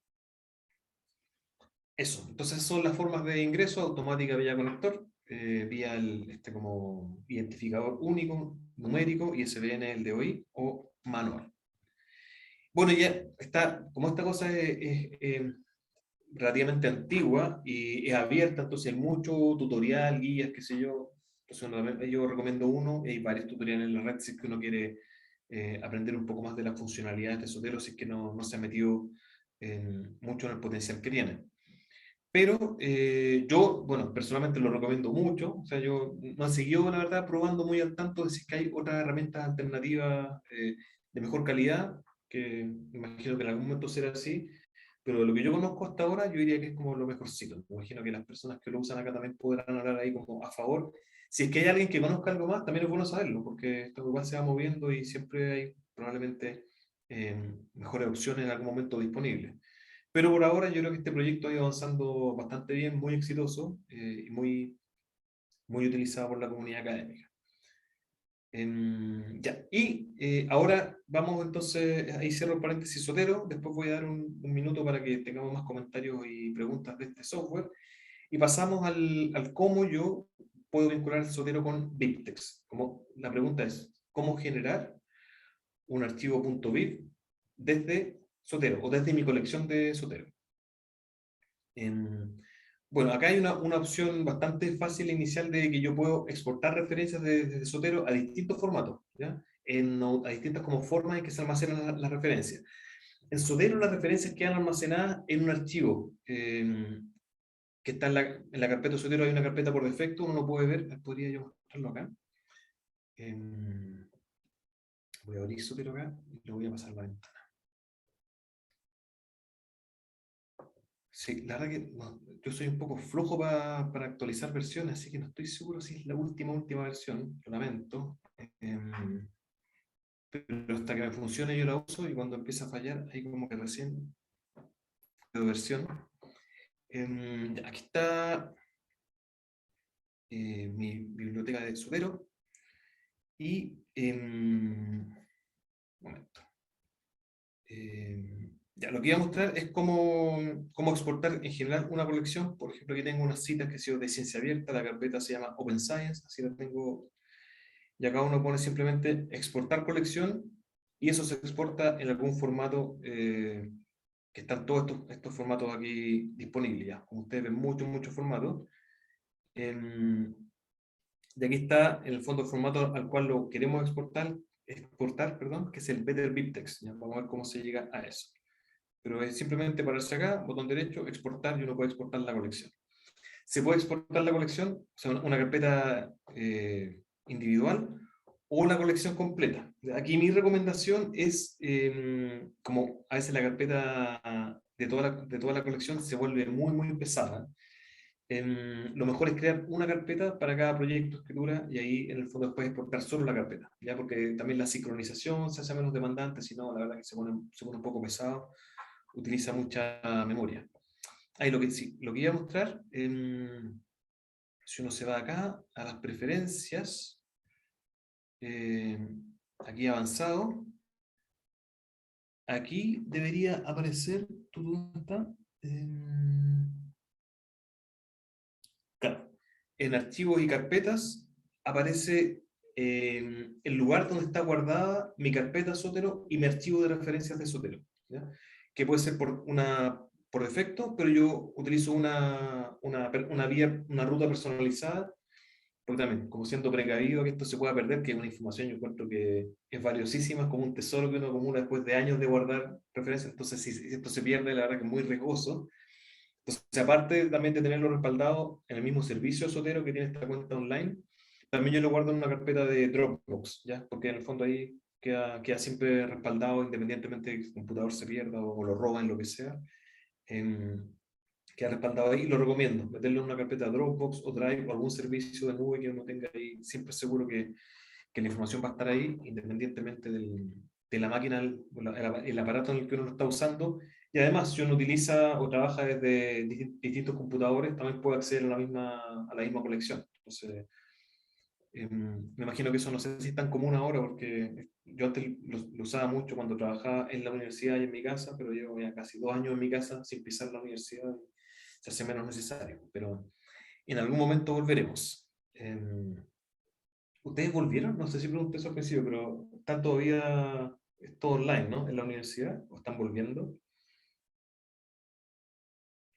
Eso, entonces son las formas de ingreso: automática vía conector, vía este como identificador único, numérico, ISBN el de hoy, o manual. Bueno, ya está, como esta cosa es relativamente antigua y es abierta, entonces hay mucho tutorial, guías, qué sé yo. Entonces yo recomiendo uno, y hay varios tutoriales en la red si es que uno quiere aprender un poco más de las funcionalidades de Sotero, si es que no se ha metido mucho en el potencial que tiene. Pero yo, bueno, personalmente lo recomiendo mucho. O sea, yo no he seguido, la verdad, probando muy al tanto de si es que hay otras herramientas alternativas de mejor calidad, que imagino que en algún momento será así, pero lo que yo conozco hasta ahora, yo diría que es como lo mejorcito. Me imagino que las personas que lo usan acá también podrán hablar ahí como a favor. Si es que hay alguien que conozca algo más, también es bueno saberlo, porque esto igual se va moviendo y siempre hay probablemente mejores opciones en algún momento disponibles. Pero por ahora yo creo que este proyecto ha ido avanzando bastante bien, muy exitoso y muy utilizado por la comunidad académica. Ya, y ahora vamos entonces, ahí cierro el paréntesis Sotero, después voy a dar un minuto para que tengamos más comentarios y preguntas de este software, y pasamos al cómo yo puedo vincular el Sotero con BibTeX. Como, la pregunta es, ¿cómo generar un archivo .bib desde Sotero o desde mi colección de Sotero? Bueno, acá hay una opción bastante fácil inicial de que yo puedo exportar referencias desde Sotero a distintos formatos, ¿ya? A distintas como formas en que se almacenan las referencias. En Sotero las referencias quedan almacenadas en un archivo que está en la carpeta Sotero. Hay una carpeta por defecto, uno lo puede ver, podría yo mostrarlo acá. Voy a abrir Sotero acá y lo voy a pasar a la ventana. Sí, la verdad que no, yo soy un poco flojo para actualizar versiones, así que no estoy seguro si es la última versión, lo lamento. Pero hasta que me funcione yo la uso y cuando empieza a fallar, ahí como que recién de versión. Aquí está mi biblioteca de Sotero y un momento. Ya, lo que iba a mostrar es cómo exportar en general una colección. Por ejemplo, aquí tengo unas citas que han sido de ciencia abierta, la carpeta se llama Open Science, así la tengo, y acá uno pone simplemente exportar colección, y eso se exporta en algún formato, que están todos estos formatos aquí disponibles ya. Como ustedes ven, muchos formatos. Em, y aquí está, en el fondo, el formato al cual lo queremos exportar, perdón, que es el Better BibTeX. ¿Ya? Vamos a ver cómo se llega a eso. Pero es simplemente pararse acá, botón derecho, exportar, y uno puede exportar la colección. Se puede exportar la colección, o sea, una carpeta individual o la colección completa. Aquí mi recomendación es, como a veces la carpeta de toda la colección se vuelve muy pesada, lo mejor es crear una carpeta para cada proyecto, escritura, y ahí en el fondo después exportar solo la carpeta, ¿ya? Porque también la sincronización se hace menos demandante, si no, la verdad que se pone un poco pesado, utiliza mucha memoria. Ahí lo que iba a mostrar, si uno se va acá a las preferencias, aquí avanzado, aquí debería aparecer, ¿dónde está? Claro, en archivos y carpetas aparece el lugar donde está guardada mi carpeta Sotero y mi archivo de referencias de Sotero, ¿ya? Que puede ser por defecto, pero yo utilizo una ruta personalizada, porque también, como siendo precavido que esto se pueda perder, que es una información yo encuentro que es valiosísima, es como un tesoro que uno acumula después de años de guardar referencias. Entonces si esto se pierde, la verdad que es muy riesgoso. Entonces, aparte también de tenerlo respaldado en el mismo servicio Sotero que tiene esta cuenta online, también yo lo guardo en una carpeta de Dropbox, ¿ya? Porque en el fondo ahí queda siempre respaldado, independientemente de que el computador se pierda o lo roben, lo que sea. Queda respaldado ahí, y lo recomiendo, meterlo en una carpeta Dropbox o Drive o algún servicio de nube que uno tenga ahí, siempre seguro que la información va a estar ahí, independientemente de la máquina, el aparato en el que uno lo está usando. Y además, si uno utiliza o trabaja desde distintos computadores, también puede acceder a la misma colección. Entonces, me imagino que eso no sé si es tan común ahora, porque yo antes lo usaba mucho cuando trabajaba en la universidad y en mi casa, pero llevo ya casi 2 años en mi casa sin pisar la universidad, y se hace menos necesario. Pero en algún momento volveremos. ¿Ustedes volvieron? No sé si pregunté eso al principio, pero ¿están todavía, es todo online, ¿no? En la universidad, ¿o están volviendo?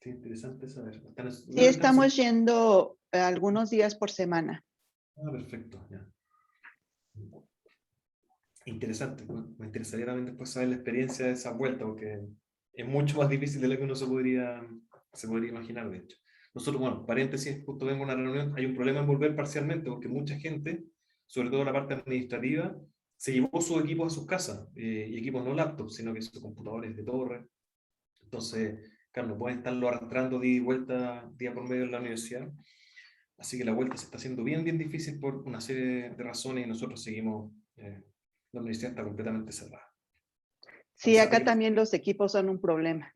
Sí, interesante saber. Sí, Veo que están estamos yendo algunos días por semana. perfecto, ya. Interesante. Me interesaría también después saber la experiencia de esa vuelta, porque es mucho más difícil de lo que uno se podría imaginar, de hecho. Nosotros, bueno, paréntesis, justo vengo a una reunión, hay un problema en volver parcialmente, porque mucha gente, sobre todo la parte administrativa, se llevó sus equipos a sus casas, y equipos no laptops, sino que sus computadores de torre. Entonces, claro, no pueden estarlo arrastrando de vuelta día por medio en la universidad. Así que la vuelta se está haciendo bien difícil por una serie de razones, y nosotros seguimos, la universidad está completamente cerrada. A Sí, pesar de acá que también los equipos son un problema.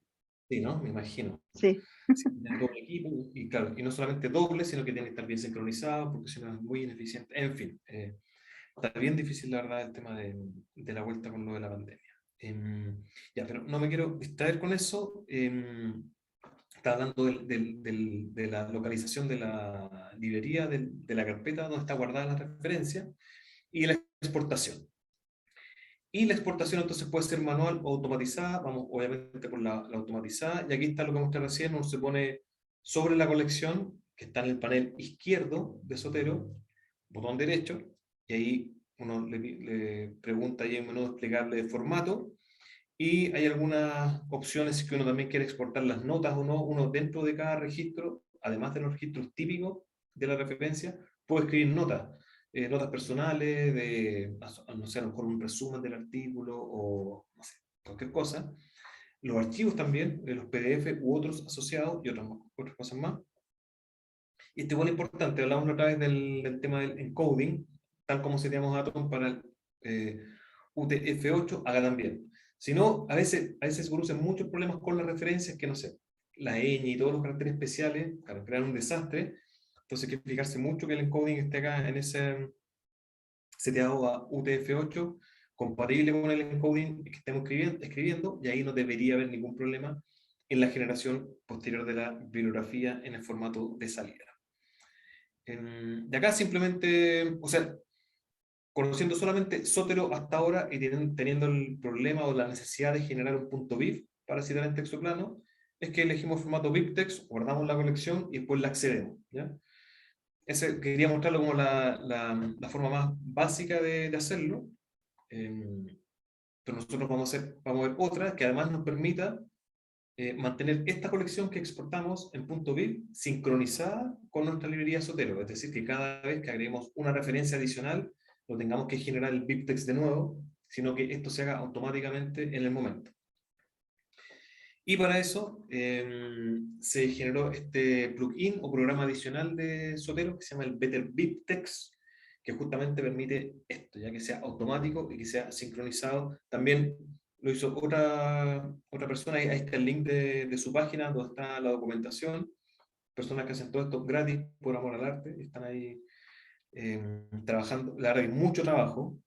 Sí, ¿no? Me imagino. Sí, Sí, tienen doble equipo, y claro, y no solamente doble, sino que tiene que estar bien sincronizado, porque si no es muy ineficiente. En fin, está bien difícil, la verdad, el tema de la vuelta con lo de la pandemia. Ya, pero no me quiero distraer con eso. Está hablando de la localización de la librería, de la carpeta donde está guardada la referencia, y la exportación. Y la exportación entonces puede ser manual o automatizada. Vamos obviamente por la automatizada. Y aquí está lo que mostré recién. Uno se pone sobre la colección, que está en el panel izquierdo de Zotero, botón derecho, y ahí uno le pregunta ahí en menú desplegable de formato. Y hay algunas opciones que uno también quiere exportar las notas o no. Uno dentro de cada registro, además de los registros típicos de la referencia, puede escribir notas, notas personales, no sé, a lo mejor un resumen del artículo o no sé, cualquier cosa. Los archivos también, los PDF u otros asociados y otras cosas más. Y esto igual es importante, hablamos otra vez del tema del encoding, tal como seríamos Atom para el UTF-8, haga también. Si no, a veces se producen muchos problemas con las referencias que no sé, la ñ y todos los caracteres especiales, claro, crean un desastre. Entonces hay que fijarse mucho que el encoding esté acá en ese seteado a UTF-8, compatible con el encoding que estemos escribiendo, y ahí no debería haber ningún problema en la generación posterior de la bibliografía en el formato de salida. De acá simplemente, o sea, conociendo solamente Zotero hasta ahora y teniendo el problema o la necesidad de generar un punto .viv para citar en texto plano, es que elegimos formato BibTeX, guardamos la colección y después la accedemos, ¿ya? Quería mostrarlo como la forma más básica de hacerlo, pero nosotros vamos a ver otra que además nos permita mantener esta colección que exportamos en .viv sincronizada con nuestra librería Zotero, es decir, que cada vez que agreguemos una referencia adicional, no tengamos que generar el BibTeX de nuevo, sino que esto se haga automáticamente en el momento. Y para eso se generó este plugin o programa adicional de Zotero que se llama el Better BibTeX, que justamente permite esto, ya que sea automático y que sea sincronizado. También lo hizo otra persona, ahí está el link de su página donde está la documentación. Personas que hacen todo esto gratis por amor al arte, están ahí trabajando. La verdad que mucho trabajo.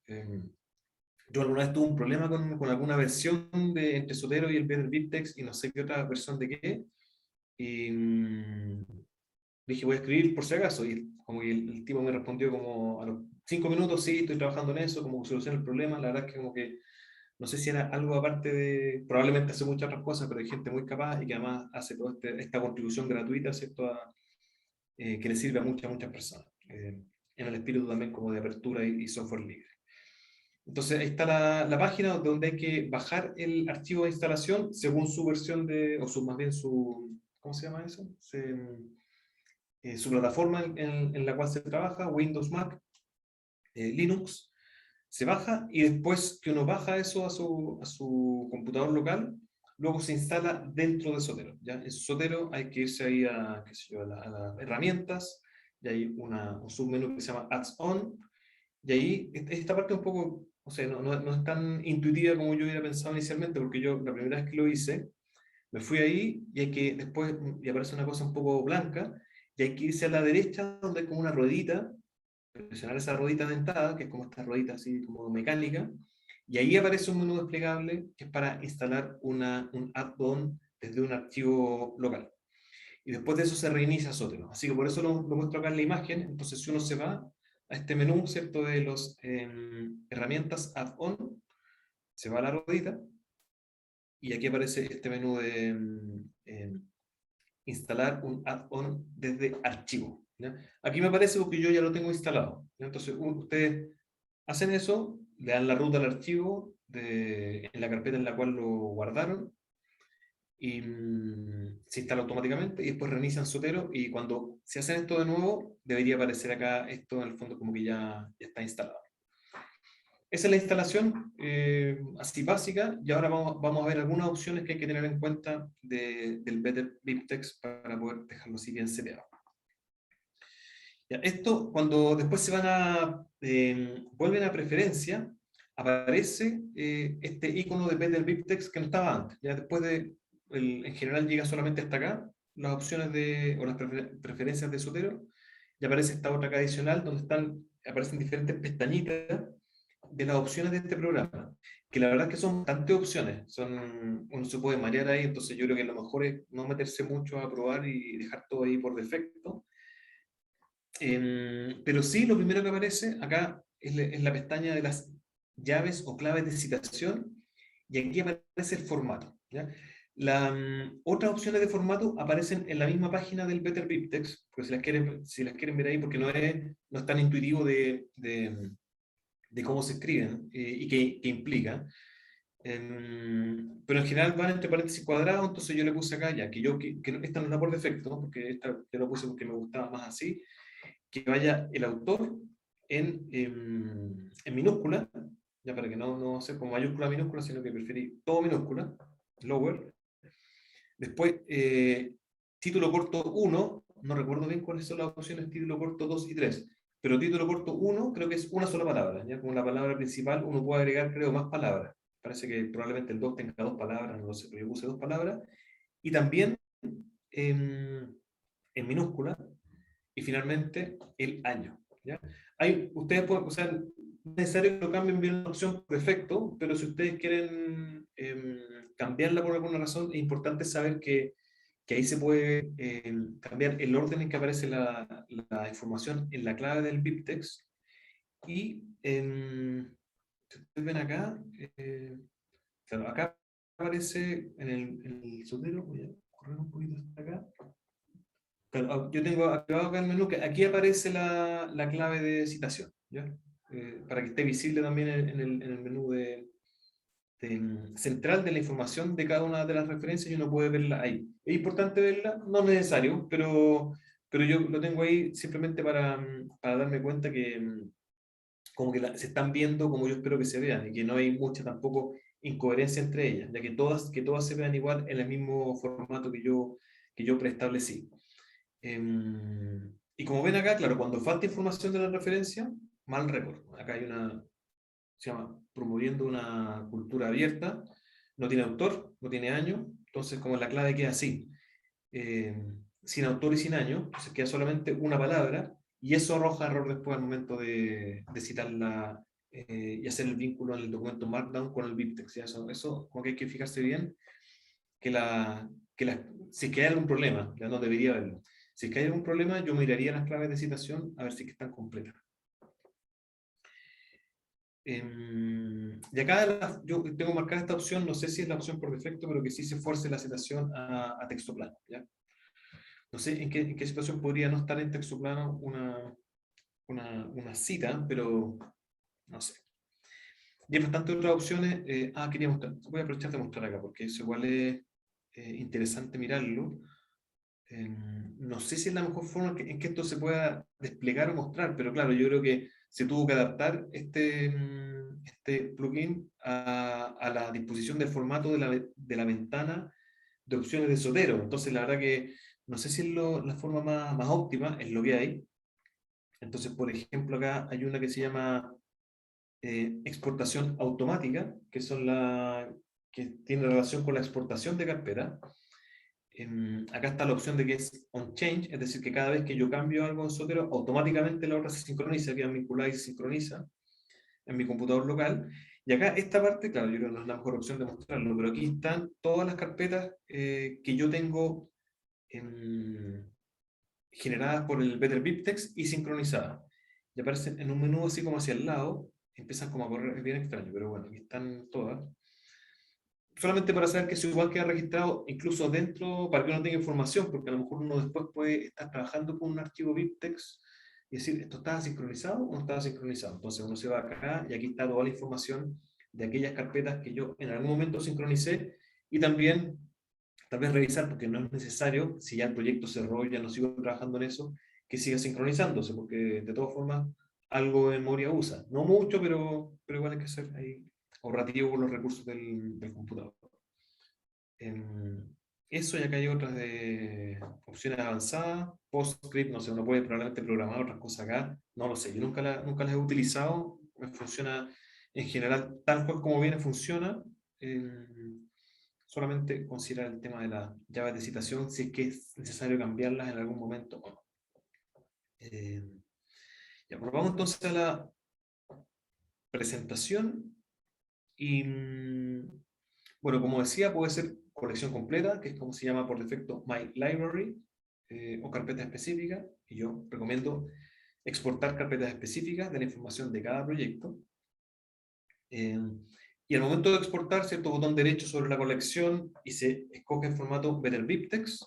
Yo alguna vez tuve un problema con alguna versión de entre Zotero y el Better BibTeX y no sé qué otra versión de qué. Y dije, voy a escribir por si acaso. Y como que el tipo me respondió como a los 5 minutos, sí, estoy trabajando en eso, como que soluciona el problema. La verdad es que como que no sé si era algo aparte de, probablemente hace muchas otras cosas, pero hay gente muy capaz y que además hace toda esta contribución gratuita, ¿cierto? Que le sirve a muchas personas. En el espíritu también como de apertura y software libre. Entonces ahí está la página donde hay que bajar el archivo de instalación según su versión más bien ¿cómo se llama eso? Su plataforma en la cual se trabaja, Windows, Mac, Linux, se baja y después que uno baja eso a su computador local, luego se instala dentro de Zotero. ¿Ya? En Zotero hay que irse ahí a, qué sé yo, a las herramientas, y hay un submenú que se llama Ads On, y ahí esta parte un poco, o sea, no es tan intuitiva como yo hubiera pensado inicialmente, porque yo la primera vez que lo hice, me fui ahí y hay que después, y aparece una cosa un poco blanca, y hay que irse a la derecha donde hay como una ruedita, presionar esa ruedita dentada, que es como esta ruedita así como mecánica, y ahí aparece un menú desplegable que es para instalar un add-on desde un archivo local. Y después de eso se reinicia Zotero. Así que por eso lo muestro acá en la imagen. Entonces, si uno se va a este menú, ¿cierto? De las herramientas add-on, se va a la ruedita y aquí aparece este menú de instalar un add-on desde archivo. ¿Ya? Aquí me aparece porque yo ya lo tengo instalado. ¿Ya? Entonces, ustedes hacen eso, le dan la ruta al archivo en la carpeta en la cual lo guardaron y se instala automáticamente y después reinician Zotero y cuando se hacen esto de nuevo debería aparecer acá esto en el fondo como que ya está instalado. Esa es la instalación así básica y ahora vamos a ver algunas opciones que hay que tener en cuenta del Better BibTeX para poder dejarlo así bien seteado. Ya, esto cuando después vuelven a preferencia aparece este icono de Better BibTeX que no estaba antes. Ya después de en general llega solamente hasta acá, las opciones o las preferencias de Zotero, y aparece esta otra acá adicional donde aparecen diferentes pestañitas de las opciones de este programa, que la verdad es que son bastantes opciones, uno se puede marear ahí, entonces yo creo que lo mejor es no meterse mucho a probar y dejar todo ahí por defecto. Pero sí, lo primero que aparece acá es la pestaña de las llaves o claves de citación, y aquí aparece el formato, ¿ya? Otras opciones de formato aparecen en la misma página del Better BibTeX, porque si las quieren ver ahí, porque no es tan intuitivo de cómo se escriben y qué implica. Pero en general van entre paréntesis cuadrados, entonces yo le puse acá ya, que esta no está por defecto, ¿no? Porque esta yo lo puse porque me gustaba más así, que vaya el autor en minúscula, ya para que no sea como mayúscula minúscula, sino que preferí todo minúscula, lower. Después, título corto 1, no recuerdo bien cuáles son las opciones, título corto 2 y 3, pero título corto 1 creo que es una sola palabra, ya como la palabra principal uno puede agregar, creo, más palabras. Parece que probablemente el 2 tenga 2 palabras, no lo sé, pero yo puse 2 palabras. Y también en minúscula, y finalmente el año, ¿ya? Ustedes pueden, o sea, no es necesario que lo cambien bien una opción por defecto, pero si ustedes quieren cambiarla por alguna razón, es importante saber que ahí se puede cambiar el orden en que aparece la información en la clave del BibTeX. Y si ustedes ven acá, claro, acá aparece en el Zotero, voy a correr un poquito hasta acá. Claro, yo tengo activado acá el menú que aquí aparece la clave de citación, ¿ya? Para que esté visible también en el menú central de la información de cada una de las referencias y uno puede verla ahí. ¿Es importante verla? No es necesario, pero yo lo tengo ahí simplemente para darme cuenta que como que se están viendo como yo espero que se vean y que no hay mucha tampoco incoherencia entre ellas, ya que todas se vean igual en el mismo formato que yo preestablecí. Y como ven acá, claro, cuando falta información de la referencia, mal récord. Acá hay se llama promoviendo una cultura abierta, no tiene autor, no tiene año, entonces como la clave queda así, sin autor y sin año, entonces queda solamente una palabra, y eso arroja error después al momento de citarla y hacer el vínculo en el documento Markdown con el BibTeX. ¿Ya? Eso como que hay que fijarse bien, que si es que hay algún problema, ya no debería haberlo. Si es que hay algún problema, yo miraría las claves de citación a ver si es que están completas. Y acá yo tengo marcada esta opción, no sé si es la opción por defecto, pero que sí se fuerce la citación a texto plano. ¿Ya? No sé en qué situación podría no estar en texto plano una cita, pero no sé. Y hay bastantes otras opciones. Quería mostrar, voy a aprovechar de mostrar acá, porque eso igual es interesante mirarlo. No sé si es la mejor forma en que esto se pueda desplegar o mostrar, pero claro, yo creo que se tuvo que adaptar este plugin a la disposición del formato de la ventana de opciones de Zotero. Entonces, la verdad que no sé si es la forma más óptima, es lo que hay. Entonces, por ejemplo, acá hay una que se llama exportación automática, que tiene relación con la exportación de carpeta. Acá está la opción de que es on change, es decir, que cada vez que yo cambio algo en Zotero, automáticamente la otra se sincroniza, queda vinculada y se sincroniza en mi computador local. Y acá esta parte, claro, yo creo que no es la mejor opción de mostrarlo, pero aquí están todas las carpetas que yo tengo generadas por el Better BibTeX y sincronizadas. Y aparecen en un menú así como hacia el lado, empiezan como a correr, es bien extraño, pero bueno, aquí están todas. Solamente para saber que eso igual queda registrado incluso dentro, para que uno tenga información, porque a lo mejor uno después puede estar trabajando con un archivo BibTeX y decir, ¿esto estaba sincronizado o no estaba sincronizado? Entonces uno se va acá y aquí está toda la información de aquellas carpetas que yo en algún momento sincronicé, y también tal vez revisar, porque no es necesario, si ya el proyecto cerró y ya no sigo trabajando en eso, que siga sincronizándose, porque de todas formas algo de memoria usa. No mucho, pero igual hay que ser ahí ahorrativo con los recursos del computador. Eso, y acá hay otras de opciones avanzadas, PostScript, no sé, uno puede probablemente programar otras cosas acá, no lo sé, yo nunca las he utilizado, me funciona en general tal cual como viene, funciona. solamente considerar el tema de las llaves de citación, si es que es necesario cambiarlas en algún momento o no. Ya, pues vamos entonces a la presentación. Y bueno, como decía, puede ser colección completa, que es como se llama por defecto My Library, o carpeta específica, y yo recomiendo exportar carpetas específicas de la información de cada proyecto. Y al momento de exportar, cierto botón derecho sobre la colección y se escoge el formato Better BibTeX.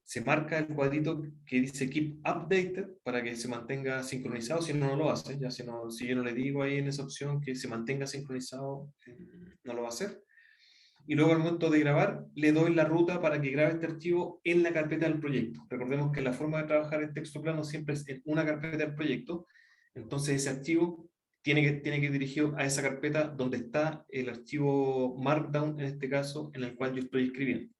Se marca el cuadrito que dice Keep Updated para que se mantenga sincronizado, si no, no lo hace. Ya si yo no le digo ahí en esa opción que se mantenga sincronizado, no lo va a hacer. Y luego al momento de grabar, le doy la ruta para que grabe este archivo en la carpeta del proyecto. Recordemos que la forma de trabajar en texto plano siempre es en una carpeta del proyecto. Entonces ese archivo tiene que ir dirigido a esa carpeta donde está el archivo Markdown, en este caso, en el cual yo estoy escribiendo.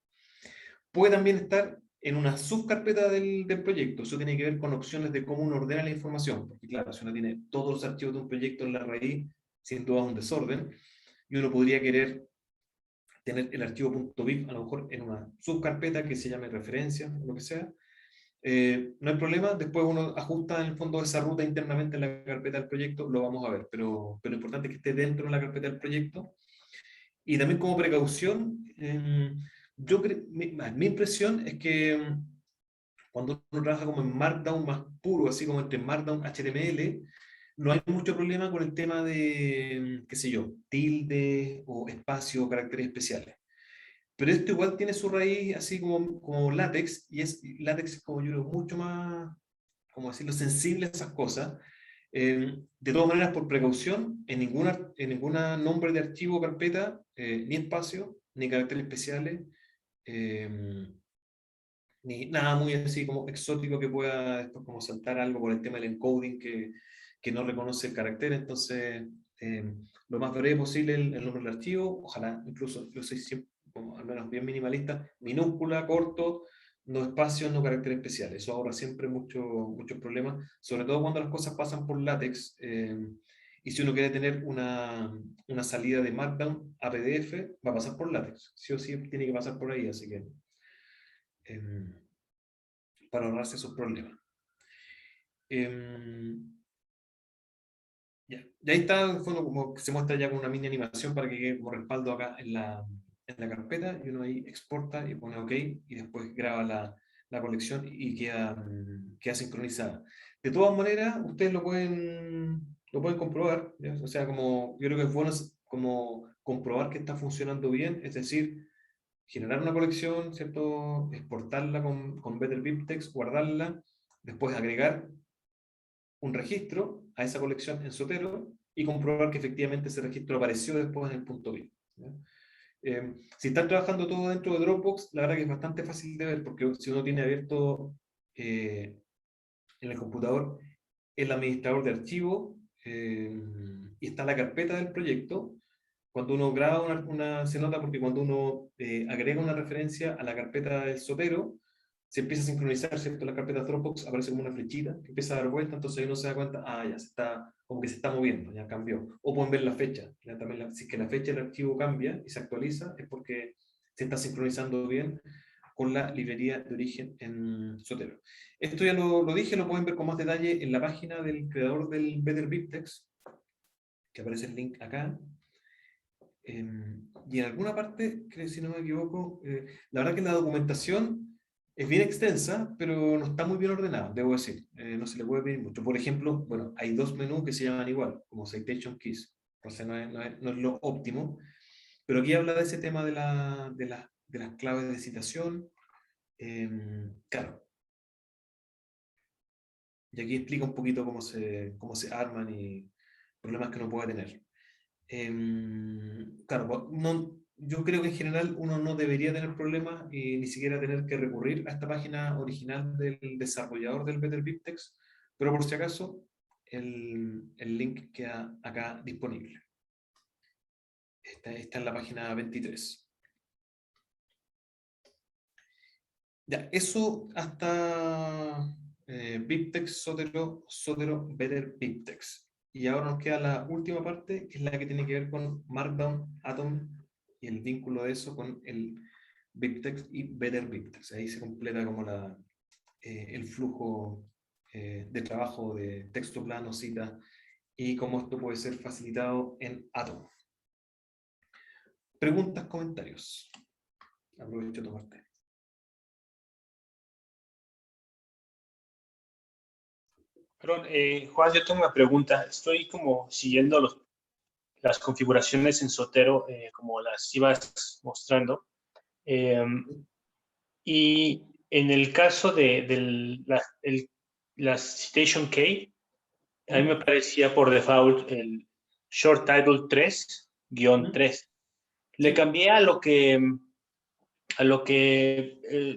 Puede también estar en una subcarpeta del proyecto. Eso tiene que ver con opciones de cómo uno ordena la información. Porque claro, si uno tiene todos los archivos de un proyecto en la raíz, sin duda es un desorden. Y uno podría querer tener el archivo .bib a lo mejor en una subcarpeta que se llame referencia, o lo que sea. No hay problema, después uno ajusta en el fondo esa ruta internamente en la carpeta del proyecto, lo vamos a ver, pero lo importante es que esté dentro de la carpeta del proyecto. Y también como precaución, mi impresión es que cuando uno trabaja como en Markdown más puro, así como entre Markdown HTML, no hay mucho problema con el tema de, qué sé yo, tilde o espacio o caracteres especiales. Pero esto igual tiene su raíz así como látex, y es látex como yo creo mucho más, como decirlo, sensible a esas cosas. De todas maneras, por precaución, en ninguna nombre de archivo o carpeta, ni espacio, ni caracteres especiales, eh, ni nada muy así como exótico que pueda después como saltar algo por el tema del encoding que no reconoce el carácter. Entonces, lo más breve posible el nombre del archivo, ojalá incluso yo soy siempre, como al menos bien minimalista, minúscula, corto, no espacios, no caracteres especiales. Eso ahorra siempre muchos problemas, sobre todo cuando las cosas pasan por látex. Y si uno quiere tener una salida de Markdown a PDF, va a pasar por látex. Sí o sí tiene que pasar por ahí, así que em, para ahorrarse esos problemas. Ya ahí está, bueno, como que se muestra ya con una mini animación para que quede como respaldo acá en la carpeta, y uno ahí exporta y pone OK, y después graba la colección y queda sincronizada. De todas maneras, ustedes lo pueden comprobar, ¿ya? O sea, como yo creo que es bueno como comprobar que está funcionando bien, es decir, generar una colección, ¿cierto? Exportarla con Better BibTeX, guardarla, después agregar un registro a esa colección en Zotero y comprobar que efectivamente ese registro apareció después en el punto .bib. Si están trabajando todo dentro de Dropbox, la verdad que es bastante fácil de ver, porque si uno tiene abierto en el computador el administrador de archivo, y está la carpeta del proyecto, cuando uno graba se nota porque cuando uno agrega una referencia a la carpeta del Zotero, se empieza a sincronizar, ¿cierto? La carpeta Dropbox aparece como una flechita que empieza a dar vuelta, entonces ahí uno se da cuenta, ya como que se está moviendo, ya cambió. O pueden ver la fecha, ya también si es que la fecha del archivo cambia y se actualiza, es porque se está sincronizando bien con la librería de origen en Zotero. Esto ya lo dije, lo pueden ver con más detalle en la página del creador del Better BibTeX, que aparece el link acá. Y en alguna parte, creo, si no me equivoco, la verdad que la documentación es bien extensa, pero no está muy bien ordenada, debo decir. No se le puede pedir mucho. Por ejemplo, bueno, hay dos menús que se llaman igual, como Citation Keys. Entonces no es lo óptimo. Pero aquí habla de ese tema de las claves de citación. Claro. Y aquí explica un poquito cómo se arman y problemas que uno puede tener. Claro, pues, yo creo que en general uno no debería tener problemas y ni siquiera tener que recurrir a esta página original del desarrollador del Better BibTeX, pero por si acaso el link queda acá disponible. Está en la página 23. Ya, eso hasta BibTeX, Zotero, Better BibTeX. Y ahora nos queda la última parte, que es la que tiene que ver con Markdown, Atom y el vínculo de eso con el BibTeX y Better BibTeX. Ahí se completa como el flujo de trabajo de texto, plano, cita, y cómo esto puede ser facilitado en Atom. Preguntas, comentarios. Aprovecho de tomarte. Perdón, Juan, yo tengo una pregunta. Estoy como siguiendo las configuraciones en Zotero, como las ibas mostrando. Y en el caso de la citation key, a mí me aparecía por default el short title 3-3. Le cambié a lo que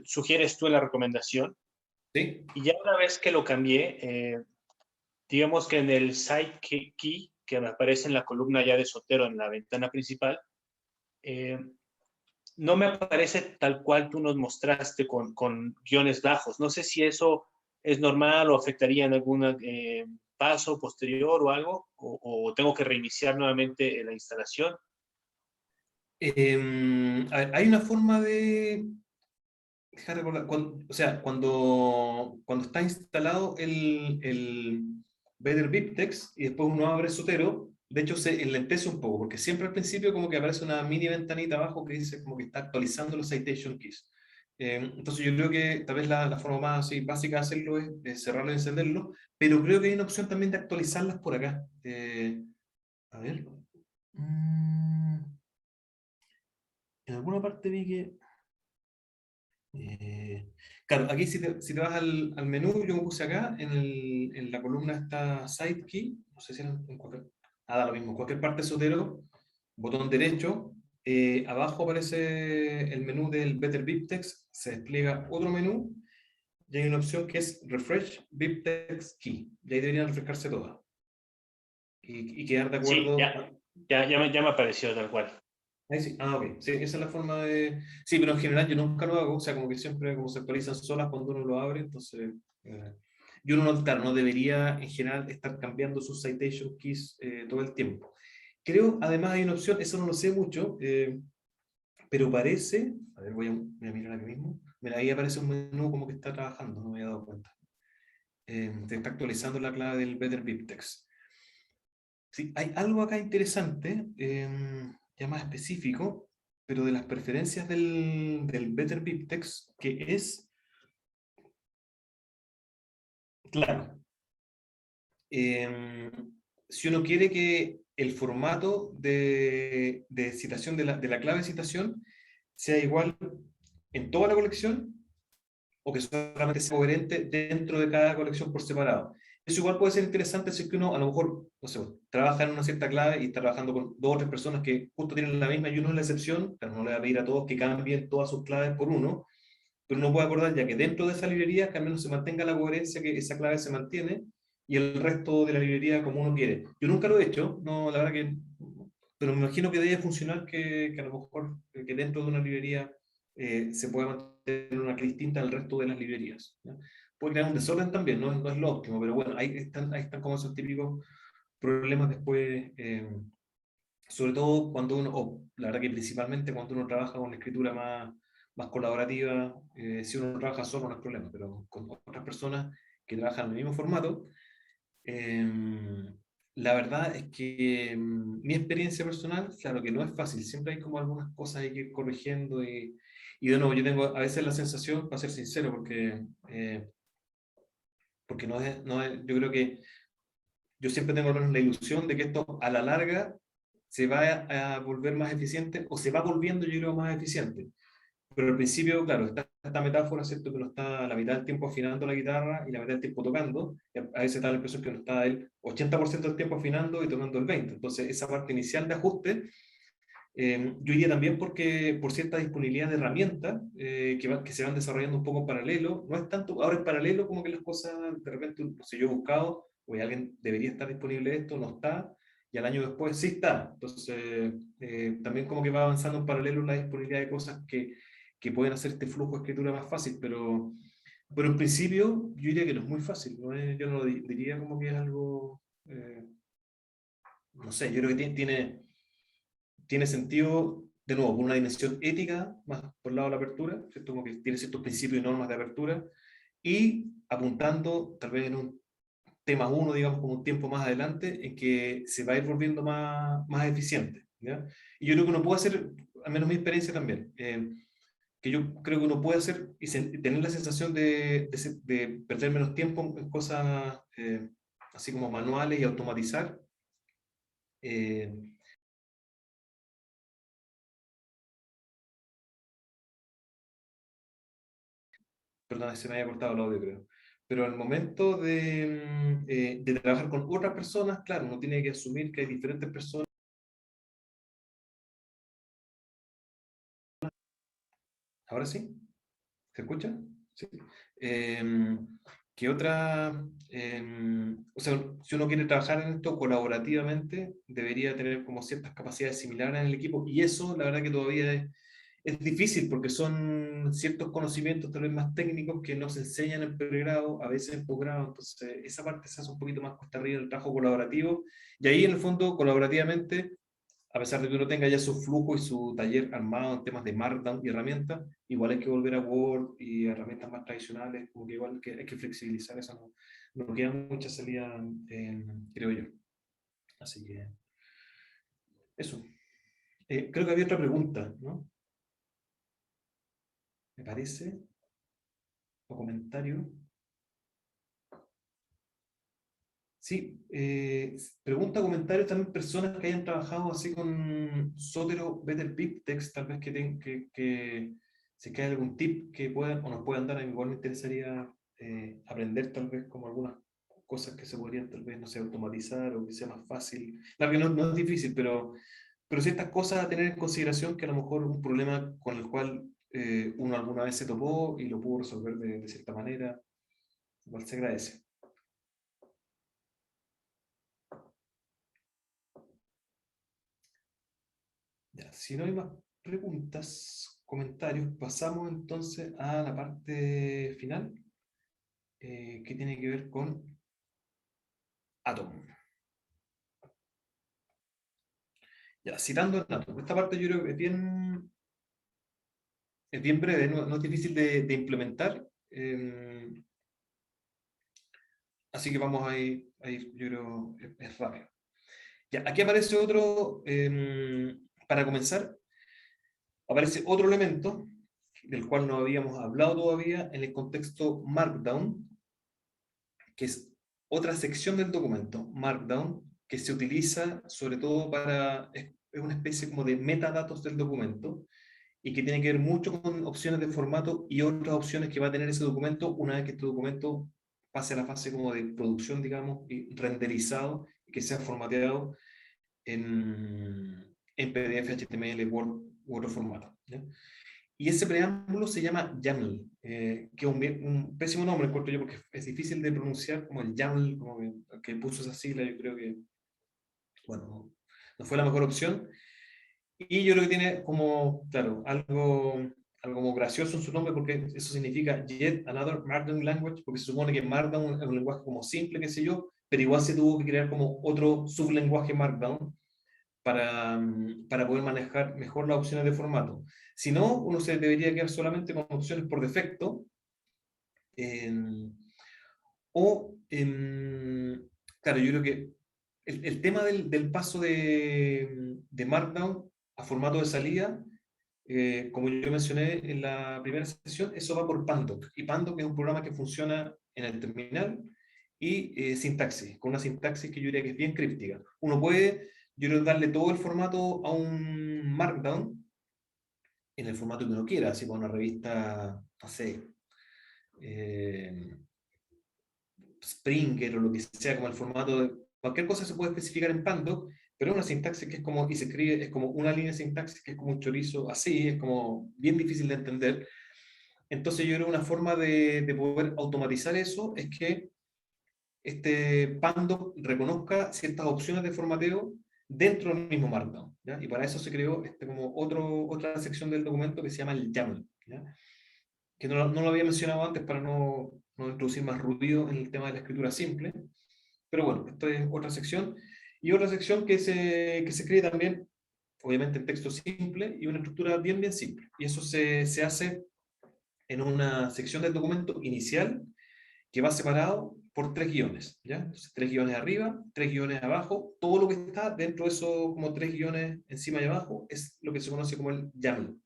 sugieres tú en la recomendación. ¿Sí? Y ya una vez que lo cambié, digamos que en el site key, que me aparece en la columna ya de Zotero en la ventana principal, no me aparece tal cual tú nos mostraste con guiones bajos. No sé si eso es normal o afectaría en algún paso posterior o algo, o tengo que reiniciar nuevamente la instalación. A ver, hay una forma de dejar recordar, o sea, cuando está instalado el Better BibTeX y después uno abre Zotero, de hecho se enlentece un poco, porque siempre al principio como que aparece una mini ventanita abajo que dice como que está actualizando los citation keys. Entonces yo creo que tal vez la forma más así, básica de hacerlo es cerrarlo y encenderlo, pero creo que hay una opción también de actualizarlas por acá. A ver. En alguna parte vi que... claro, aquí si te vas al menú, yo me puse acá, en la columna está Site Key, no sé si en cualquier... da lo mismo, cualquier parte de Zotero, botón derecho, abajo aparece el menú del Better BibTeX, se despliega otro menú, y hay una opción que es Refresh BibTeX Key, y ahí deberían refrescarse todas, y quedar de Sí, acuerdo. ya me apareció tal cual. Ahí sí. Ah, ok. Sí, esa es la forma de... Sí, pero en general yo nunca lo hago, o sea, como que siempre como se actualizan solas cuando uno lo abre, entonces... y uno no, claro, no debería en general estar cambiando sus citation keys todo el tiempo. Creo, además hay una opción, eso no lo sé mucho, pero parece... A ver, voy a mirar aquí mismo. Mira, ahí aparece un menú como que está trabajando, no me había dado cuenta. Te está actualizando la clave del Better BibTeX. Sí, hay algo acá interesante, ya más específico, pero de las preferencias del Better BibTeX, que es, claro, em, si uno quiere que el formato de citación de la clave de citación sea igual en toda la colección, o que solamente sea coherente dentro de cada colección por separado. Eso igual puede ser interesante si es que uno a lo mejor, no sé, trabaja en una cierta clave y está trabajando con dos o tres personas que justo tienen la misma y uno es la excepción, pero no le va a pedir a todos que cambien todas sus claves por uno, pero uno puede acordar ya que dentro de esa librería que al menos se mantenga la coherencia, que esa clave se mantiene y el resto de la librería como uno quiere. Yo nunca lo he hecho, no, la verdad que, pero me imagino que debe funcionar que a lo mejor que dentro de una librería se pueda mantener una clave distinta al resto de las librerías, ¿ya? Puede crear un desorden también, no es lo óptimo, pero bueno, ahí están como esos típicos problemas después, sobre todo cuando uno, o la verdad que principalmente cuando uno trabaja con la escritura más colaborativa, si uno trabaja solo no es problema, pero con otras personas que trabajan en el mismo formato, la verdad es que mi experiencia personal, claro que no es fácil, siempre hay como algunas cosas hay que ir corrigiendo y de nuevo yo tengo a veces la sensación, para ser sincero, porque yo creo que yo siempre tengo al menos la ilusión de que esto a la larga se va a volver más eficiente o se va volviendo yo creo más eficiente. Pero al principio, claro, está esta metáfora, ¿cierto? Que uno está la mitad del tiempo afinando la guitarra y la mitad del tiempo tocando. Y a veces da la impresión que uno está el 80% del tiempo afinando y tocando el 20%. Entonces, esa parte inicial de ajuste, yo diría también porque por cierta disponibilidad de herramientas que se van desarrollando un poco en paralelo. No es tanto ahora en paralelo como que las cosas, de repente, no sé, yo he buscado, o alguien debería estar disponible esto, no está, y al año después sí está. Entonces, también como que va avanzando en paralelo la disponibilidad de cosas que pueden hacer este flujo de escritura más fácil, pero en principio yo diría que no es muy fácil, yo no lo diría como que es algo, no sé, yo creo que tiene sentido de nuevo, por una dimensión ética, más por el lado de la apertura, ¿cierto? Como que tiene ciertos principios y normas de apertura, y apuntando tal vez en un tema uno, digamos, como un tiempo más adelante, en que se va a ir volviendo más eficiente, ¿ya? Y yo creo que uno puede hacer, al menos mi experiencia también, que yo creo que uno puede hacer y tener la sensación de perder menos tiempo en cosas así como manuales y automatizar. eh, Perdón, se me había cortado el audio, creo. Pero al momento de trabajar con otras personas, claro, uno tiene que asumir que hay diferentes personas. ¿Ahora sí? ¿Se escucha? Sí. ¿Qué otra? O sea, si uno quiere trabajar en esto colaborativamente, debería tener como ciertas capacidades similares en el equipo, y eso, la verdad que todavía es difícil porque son ciertos conocimientos tal vez más técnicos que no se enseñan en pregrado, a veces en posgrado, entonces esa parte se hace un poquito más cuesta arriba el trabajo colaborativo, y ahí en el fondo, colaborativamente, a pesar de que uno tenga ya su flujo y su taller armado en temas de Markdown y herramientas, igual hay que volver a Word y herramientas más tradicionales, como que igual hay que flexibilizar eso, no queda mucha salida, creo yo. Así que, eso. Creo que había otra pregunta, ¿no? Me parece, o comentario. Sí, pregunta, comentarios también personas que hayan trabajado así con Zotero, Better Text, tal vez que si hay algún tip que puedan o nos puedan dar, a mí igual me interesaría aprender tal vez como algunas cosas que se podrían tal vez, no sé, automatizar o que sea más fácil. Claro que no es difícil, pero ciertas cosas a tener en consideración que a lo mejor un problema con el cual uno alguna vez se topó y lo pudo resolver de cierta manera, igual se agradece. Ya, si no hay más preguntas, comentarios, pasamos entonces a la parte final, que tiene que ver con Atom. Ya, citando en Atom. Esta parte yo creo que es bien breve, no es difícil de implementar. Así que vamos a ir, yo creo, es rápido. Ya, aquí aparece otro, para comenzar, aparece otro elemento del cual no habíamos hablado todavía en el contexto Markdown, que es otra sección del documento, Markdown, que se utiliza sobre todo es una especie como de metadatos del documento y que tiene que ver mucho con opciones de formato y otras opciones que va a tener ese documento una vez que este documento pase a la fase como de producción, digamos, y renderizado y que sea formateado en PDF, HTML, Word u otro formato, ¿ya? Y ese preámbulo se llama YAML, que es un pésimo nombre, encuentro yo, porque es difícil de pronunciar, como el YAML, como que puso esa sigla, yo creo que, bueno, no fue la mejor opción. Y yo creo que tiene como, claro, algo como gracioso en su nombre, porque eso significa Yet Another Markdown Language, porque se supone que Markdown es un lenguaje como simple, qué sé yo, pero igual se tuvo que crear como otro sublenguaje Markdown, para poder manejar mejor las opciones de formato. Si no, uno se debería quedar solamente con opciones por defecto, eh, o, claro, yo creo que el tema del paso de Markdown a formato de salida, como yo mencioné en la primera sesión, eso va por Pandoc. Y Pandoc es un programa que funciona en el terminal y sintaxis, con una sintaxis que yo diría que es bien críptica. Uno puede, yo creo, darle todo el formato a un Markdown en el formato que uno quiera, así para una revista, no sé, eh, Springer o lo que sea, como el formato de cualquier cosa se puede especificar en Pandoc, pero es una sintaxis que es como, y se escribe, es como una línea de sintaxis que es como un chorizo así, es como bien difícil de entender. Entonces yo creo que una forma de poder automatizar eso es que este Pandoc reconozca ciertas opciones de formateo dentro del mismo Markdown, ¿ya? Y para eso se creó como otra sección del documento que se llama el YAML, ¿ya? Que no lo había mencionado antes para no introducir más ruido en el tema de la escritura simple, pero bueno, esto es otra sección. Y otra sección que se cree también obviamente en texto simple y una estructura bien, bien simple. Y eso se hace en una sección del documento inicial que va separado por 3 guiones, ¿ya? Entonces, 3 guiones arriba, 3 guiones abajo, todo lo que está dentro de esos como 3 guiones encima y abajo es lo que se conoce como el YAML.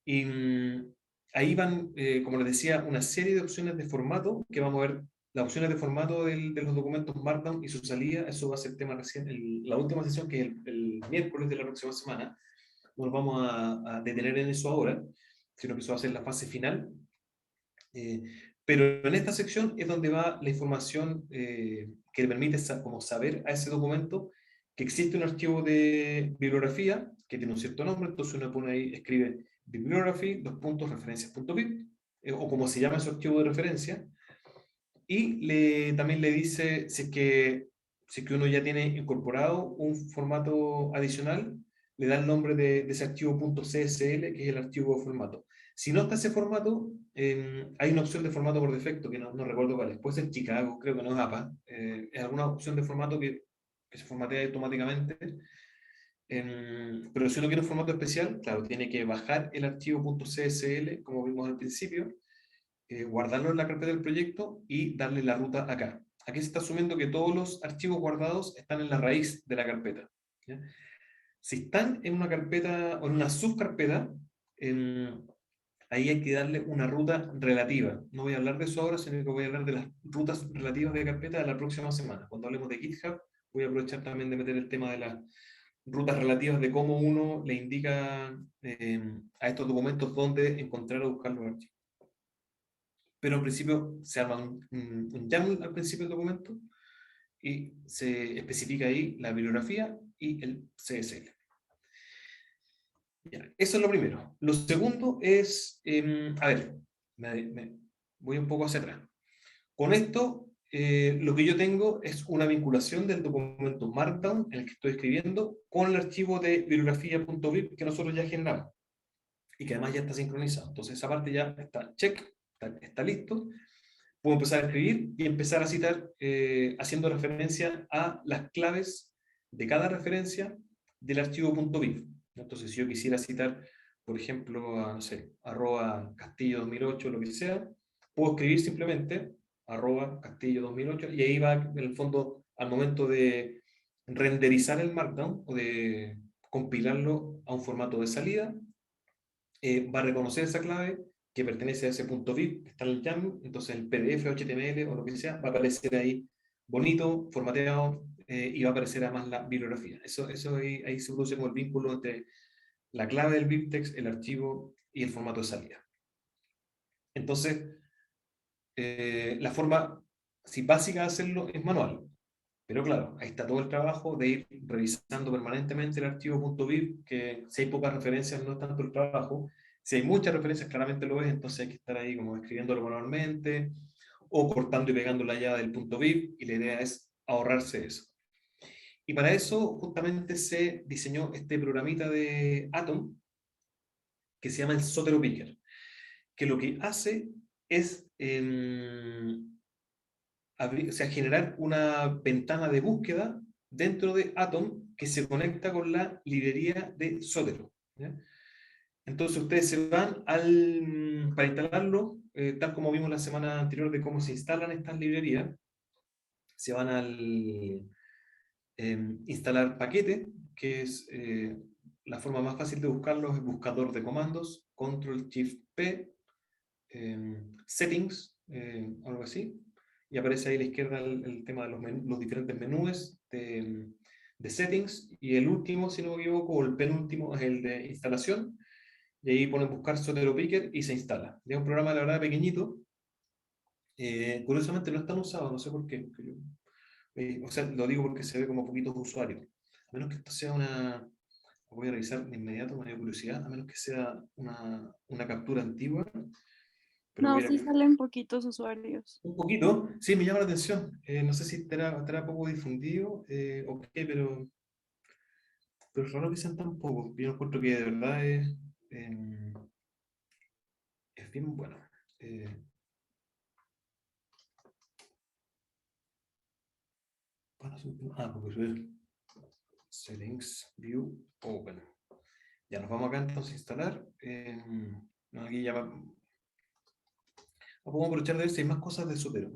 Y ahí van, como les decía, una serie de opciones de formato que vamos a ver. Las opciones de formato de los documentos Markdown y su salida, eso va a ser tema recién, la última sesión que es el miércoles de la próxima semana. No nos vamos a detener en eso ahora, sino que eso va a ser la fase final. Pero en esta sección es donde va la información que le permite como saber a ese documento que existe un archivo de bibliografía que tiene un cierto nombre, entonces uno pone ahí, escribe bibliography, referencias.bib, o como se llama ese archivo de referencia, y también le dice si es que uno ya tiene incorporado un formato adicional, le da el nombre de ese archivo .csl, que es el archivo de formato. Si no está ese formato, hay una opción de formato por defecto, que no recuerdo cuál es. Puede ser Chicago, creo que no es APA. Es alguna opción de formato que se formatea automáticamente. Pero si uno quiere un formato especial, claro, tiene que bajar el archivo .csl, como vimos al principio, guardarlo en la carpeta del proyecto y darle la ruta acá. Aquí se está asumiendo que todos los archivos guardados están en la raíz de la carpeta, ¿ya? Si están en una carpeta o en una subcarpeta, ahí hay que darle una ruta relativa. No voy a hablar de eso ahora, sino que voy a hablar de las rutas relativas de carpeta de la próxima semana. Cuando hablemos de GitHub, voy a aprovechar también de meter el tema de las rutas relativas de cómo uno le indica a estos documentos dónde encontrar o buscar los archivos. Pero en principio se arma un YAML al principio del documento y se especifica ahí la bibliografía y el CSL. Ya, eso es lo primero. Lo segundo es, a ver, me voy un poco hacia atrás. Con esto, lo que yo tengo es una vinculación del documento Markdown en el que estoy escribiendo con el archivo de bibliografía.bib que nosotros ya generamos y que además ya está sincronizado. Entonces esa parte ya está check, está listo. Puedo empezar a escribir y empezar a citar haciendo referencia a las claves de cada referencia del archivo .bib. Entonces, si yo quisiera citar, por ejemplo, no sé, @castillo 2008, lo que sea, puedo escribir simplemente @castillo 2008 y ahí va, en el fondo, al momento de renderizar el Markdown o de compilarlo a un formato de salida, va a reconocer esa clave que pertenece a ese .bib que está en el YAML, entonces el PDF, HTML o lo que sea va a aparecer ahí bonito, formateado, y va a aparecer además la bibliografía. Eso ahí se produce como el vínculo entre la clave del BibTeX, el archivo y el formato de salida. Entonces, la forma básica de hacerlo es manual. Pero claro, ahí está todo el trabajo de ir revisando permanentemente el archivo .bib, que si hay pocas referencias no es tanto el trabajo. Si hay muchas referencias, claramente lo es, entonces hay que estar ahí como escribiéndolo manualmente o cortando y pegando la llave del .bib, y la idea es ahorrarse eso. Y para eso justamente se diseñó este programita de Atom que se llama el Zotero Picker, que lo que hace es generar una ventana de búsqueda dentro de Atom que se conecta con la librería de Zotero, ¿ya? Entonces ustedes se van para instalarlo, tal como vimos la semana anterior de cómo se instalan estas librerías, se van al instalar paquete, que es la forma más fácil de buscarlo, es buscador de comandos, Ctrl+Shift+P, settings, algo así, y aparece ahí a la izquierda el tema de los diferentes menús de settings, y el último, si no me equivoco, o el penúltimo es el de instalación, y ahí ponen buscar Zotero Picker y se instala. Es un programa, la verdad, pequeñito. Curiosamente no es tan usado, no sé por qué. O sea, lo digo porque se ve como poquitos usuarios. A menos que esto sea una... Lo voy a revisar de inmediato, me dio curiosidad, a menos que sea una captura antigua. Pero No, voy a sí ir salen poquitos usuarios. un poquito, sí, me llama la atención. No sé si estará poco difundido o qué, pero es raro que sean tan pocos. Yo encuentro que de verdad es bien bueno. Porque Settings, View, Open. Ya nos vamos acá entonces a instalar. Aquí ya podemos aprovechar de ver si hay más cosas de Zotero.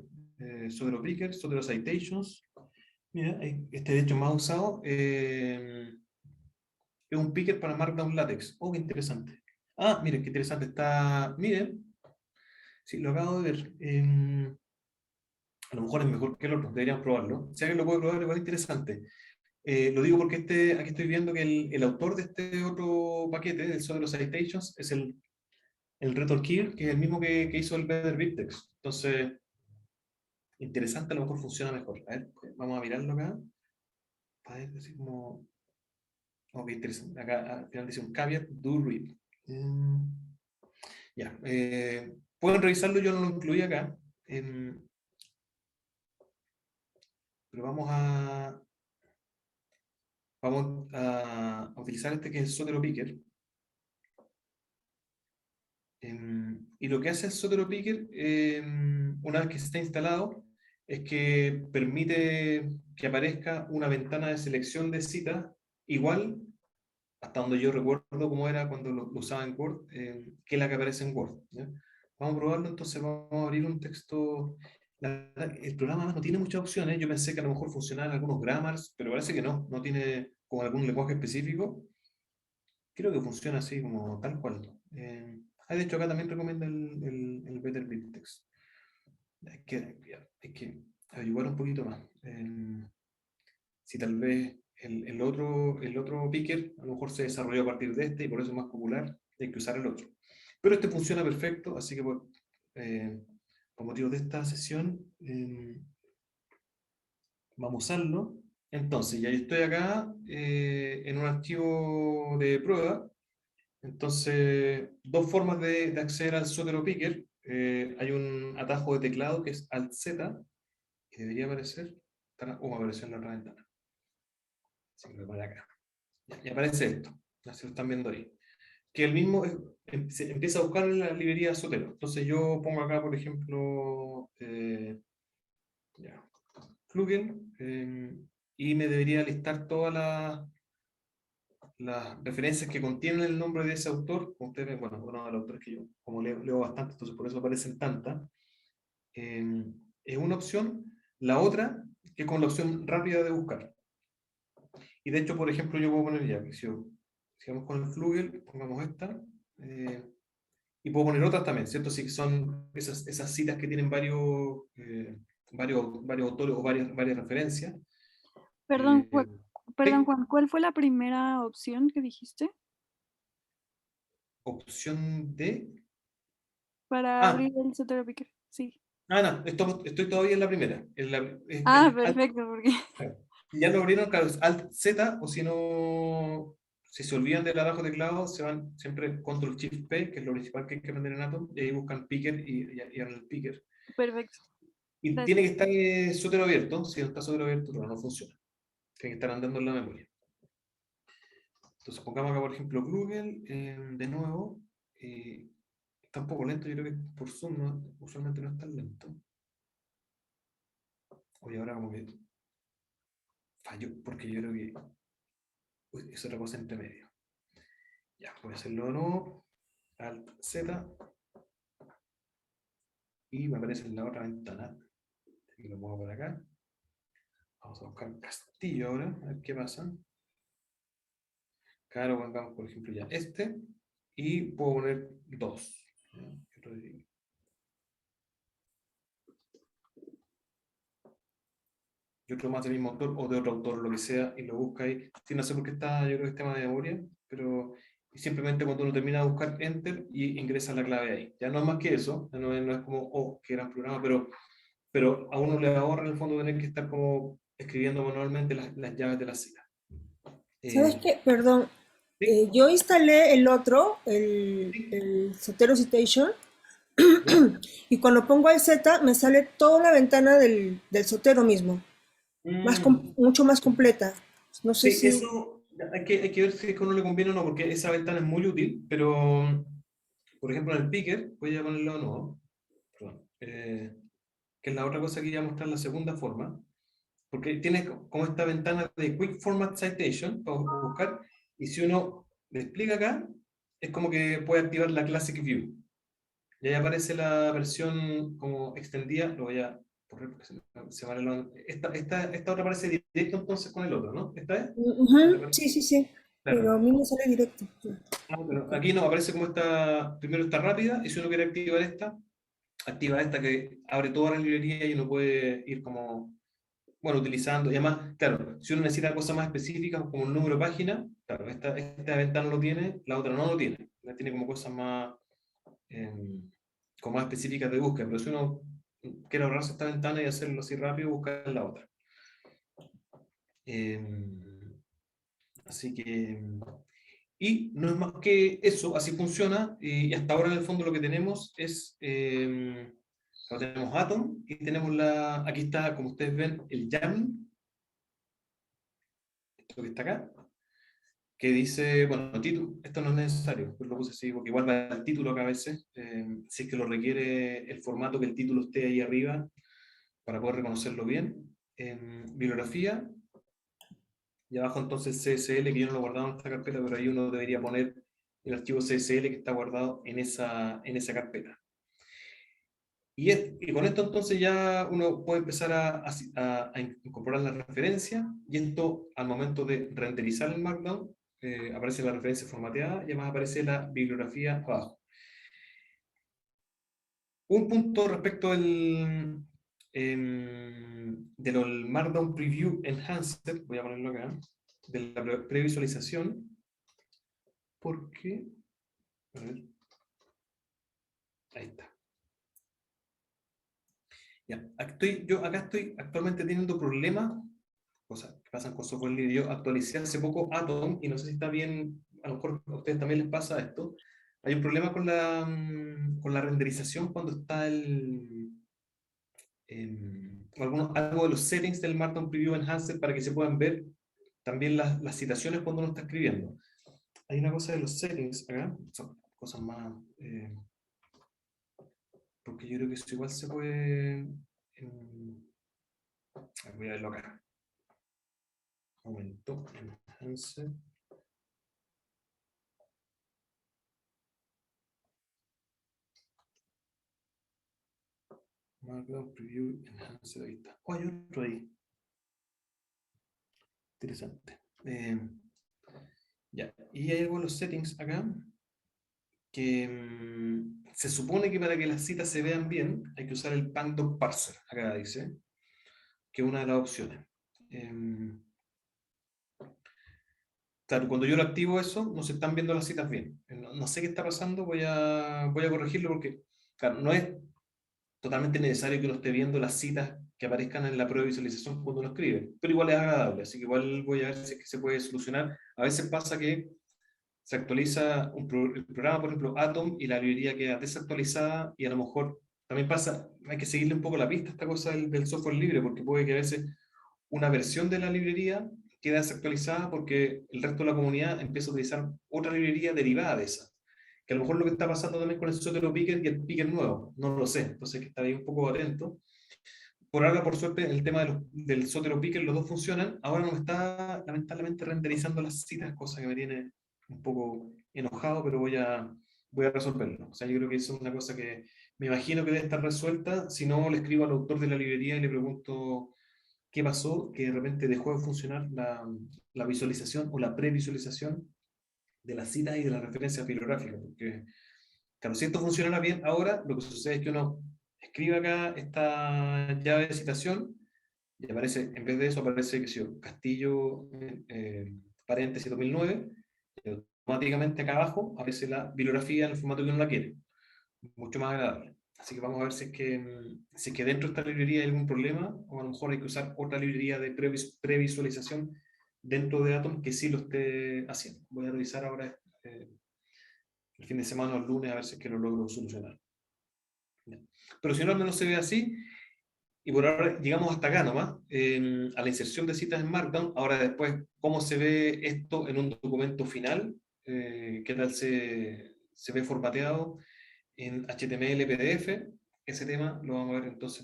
Zotero Picker, Zotero Citations. Mira, este de hecho más usado. Es un picker para Markdown LaTeX. Oh, qué interesante. Ah, miren, qué interesante está. Miren, sí, lo acabo de ver. A lo mejor es mejor que el otro, deberíamos probarlo. Si alguien lo puede probar, igual es interesante. Lo digo porque aquí estoy viendo que el autor de este otro paquete, del Zotero Citations, es el RetorKeer, que es el mismo que hizo el Better Viptex. Entonces, interesante, a lo mejor funciona mejor. A ver, vamos a mirarlo acá. Para ver, así como. Ok, interesante. Acá al final dice un caveat, do read. Ya. Pueden revisarlo, yo no lo incluí acá. Pero vamos a utilizar este que es el Zotero Picker. Y lo que hace el Zotero Picker, una vez que está instalado, es que permite que aparezca una ventana de selección de citas igual, hasta donde yo recuerdo cómo era cuando lo usaba en Word, que la que aparece en Word. ¿Ya? Vamos a probarlo, entonces vamos a abrir un texto. El programa no tiene muchas opciones. Yo pensé que a lo mejor funcionaban algunos grammars, pero parece que no tiene como algún lenguaje específico. Creo que funciona así como tal cual. De hecho, acá también recomienda el Better Viptex. Hay que averiguar un poquito más. Si tal vez el otro picker a lo mejor se desarrolló a partir de este y por eso es más popular, hay que usar el otro. Pero este funciona perfecto, así que por motivos de esta sesión vamos a usarlo. Entonces, ya yo estoy acá en un archivo de prueba. Entonces, dos formas de acceder al Zotero Picker. Hay un atajo de teclado que es Alt-Z, que debería aparecer, o apareció en la otra ventana. Así que lo voy a poner acá. Y aparece esto, ya se lo están viendo ahí. Que el mismo se empieza a buscar en la librería Zotero. Entonces yo pongo acá, por ejemplo, plugin, y me debería listar todas las referencias que contienen el nombre de ese autor. Como ustedes ven, bueno, uno de los autores que yo, como leo bastante, entonces por eso aparecen tantas. Es una opción. La otra, que es con la opción rápida de buscar. Y de hecho, por ejemplo, yo puedo poner ya, que si sigamos con el Flugel, pongamos esta, y puedo poner otras también, ¿cierto? Si son esas citas que tienen varios autores o varias referencias. Perdón, perdón, Sí, Juan, ¿cuál fue la primera opción que dijiste opción de. para Ah, abrir el Zotero Picker? Sí. no, estoy todavía en la primera. Ah, perfecto, porque Ya lo abrieron, claro, es Alt Z, o si no, si se olvidan del abajo teclado, se van siempre Control Shift P, que es lo principal que hay que aprender en Atom, y ahí buscan Picker y abren el Picker. perfecto. Y Gracias. tiene que estar Zotero abierto. Si no está Zotero abierto, no funciona. Tiene que estar andando en la memoria. Entonces pongamos acá, por ejemplo, Google, de nuevo. Está un poco lento, yo creo que por Zoom usualmente no es tan lento. Oye, ahora como que falló, porque yo creo que es otra cosa entre medio. Ya, voy a hacerlo de nuevo. Alt Z. Y me aparece en la otra ventana. Y lo muevo por acá. Vamos a buscar Castillo ahora, a ver qué pasa. Claro, pongamos por ejemplo ya este. Y puedo poner 2. Y otro más del mismo autor o de otro autor, lo que sea, y lo busca ahí. Sí, no sé por qué está, yo creo que es tema de memoria, pero simplemente cuando uno termina de buscar Enter y ingresa la clave ahí. Ya no es más que eso, no es como, oh, qué gran programa, pero a uno le ahorra en el fondo tener que estar como escribiendo manualmente las llaves de la cita. ¿Sabes qué? Perdón. ¿Sí? Yo instalé el otro, ¿Sí? el Zotero Citation, ¿Ya? y cuando pongo el Z me sale toda la ventana del Zotero mismo, Mm. mucho más completa. No sé Sí, si... eso hay que ver si es que a uno le conviene o no, porque esa ventana es muy útil, pero por ejemplo en el picker, voy a ponerlo de nuevo, perdón, que es la otra cosa que iba a mostrar, la segunda forma. porque tiene como esta ventana de Quick Format Citation para buscar, y si uno le explica acá, es como que puede activar la Classic View. Y ahí aparece la versión como extendida, lo voy a correr porque se va esta otra aparece directo entonces con el otro, ¿no? ¿Esta es? ¿No te Ujú, parece? sí, sí, sí. Pero a Claro. mí me sale directo. Sí. Pero aquí no, aparece como esta, primero está rápida, y si uno quiere activar esta, activa esta que abre toda la librería y uno puede ir como, bueno, utilizando. Y además, claro, si uno necesita cosas más específicas como un número de página, claro, esta ventana lo tiene, la otra no lo tiene. La tiene como cosas más, eh, como más específicas de búsqueda. Pero si uno quiere ahorrarse esta ventana y hacerlo así rápido, buscar la otra. Eh, así que... Y no es más que eso, así funciona, y hasta ahora en el fondo lo que tenemos es, tenemos Atom, y tenemos aquí está, como ustedes ven, el jamming, esto que está acá, que dice, bueno, título, esto no es necesario, pues lo puse así, porque igual va el título acá a veces, si es que lo requiere el formato, que el título esté ahí arriba, para poder reconocerlo bien. Bibliografía, y abajo entonces CSL, que yo no lo he guardado en esta carpeta, pero ahí uno debería poner el archivo CSL que está guardado en esa carpeta. Y con esto entonces ya uno puede empezar a incorporar la referencia, y esto al momento de renderizar el Markdown, aparece la referencia formateada y además aparece la bibliografía abajo. Un punto respecto del Markdown Preview Enhanced, voy a ponerlo acá, de la previsualización, porque, a ver, ahí está. Ya, yo acá estoy actualmente teniendo problemas, cosas que pasan con software libre. Yo actualicé hace poco Atom y no sé si está bien, a lo mejor a ustedes también les pasa esto. Hay un problema con la renderización cuando está algo de los settings del Markdown Preview Enhanced para que se puedan ver también las citaciones cuando uno está escribiendo. Hay una cosa de los settings acá, son cosas más... porque yo creo que eso igual se puede... voy a verlo acá. Momento, enhance. Markdown Preview Enhance, ahí está. Oh, hay otro ahí. Interesante. Ya, y hay algo en los settings acá que se supone que para que las citas se vean bien hay que usar el Pandoc Parser, acá dice, que es una de las opciones. Claro, cuando yo lo activo eso, no se están viendo las citas bien. No sé qué está pasando, voy a corregirlo porque, claro, no es totalmente necesario que uno esté viendo las citas que aparezcan en la prueba de visualización cuando uno escribe, pero igual es agradable, así que igual voy a ver si es que se puede solucionar. A veces pasa que se actualiza el programa, por ejemplo, Atom, y la librería queda desactualizada, y a lo mejor también pasa, hay que seguirle un poco la pista a esta cosa del software libre, porque puede que a veces una versión de la librería queda desactualizada porque el resto de la comunidad empieza a utilizar otra librería derivada de esa. Que a lo mejor lo que está pasando también con el Zotero Picker y el Picker nuevo, no lo sé, entonces hay que estar ahí un poco atento. Por ahora, por suerte, el tema del Zotero Picker, los dos funcionan. Ahora no me está lamentablemente renderizando las citas, cosa que me tiene un poco enojado, pero voy a resolverlo. O sea, yo creo que eso es una cosa que me imagino que debe estar resuelta. Si no, le escribo al autor de la librería y le pregunto qué pasó, que de repente dejó de funcionar la visualización o la previsualización de las citas y de las referencias bibliográficas. Porque, claro, si esto funcionara bien ahora, lo que sucede es que uno escribe acá esta llave de citación y aparece, en vez de eso, aparece, que sé yo, Castillo, paréntesis 2009, y automáticamente acá abajo aparece la bibliografía en el formato que uno la quiere. Mucho más agradable. Así que vamos a ver si es que dentro de esta librería hay algún problema, o a lo mejor hay que usar otra librería de previsualización dentro de Atom que sí lo esté haciendo. Voy a revisar ahora el fin de semana o el lunes a ver si es que lo logro solucionar. Bien. Pero si no, al menos se ve así, y por ahora llegamos hasta acá nomás, a la inserción de citas en Markdown. Ahora después, cómo se ve esto en un documento final, qué tal se ve formateado en HTML, PDF, ese tema lo vamos a ver entonces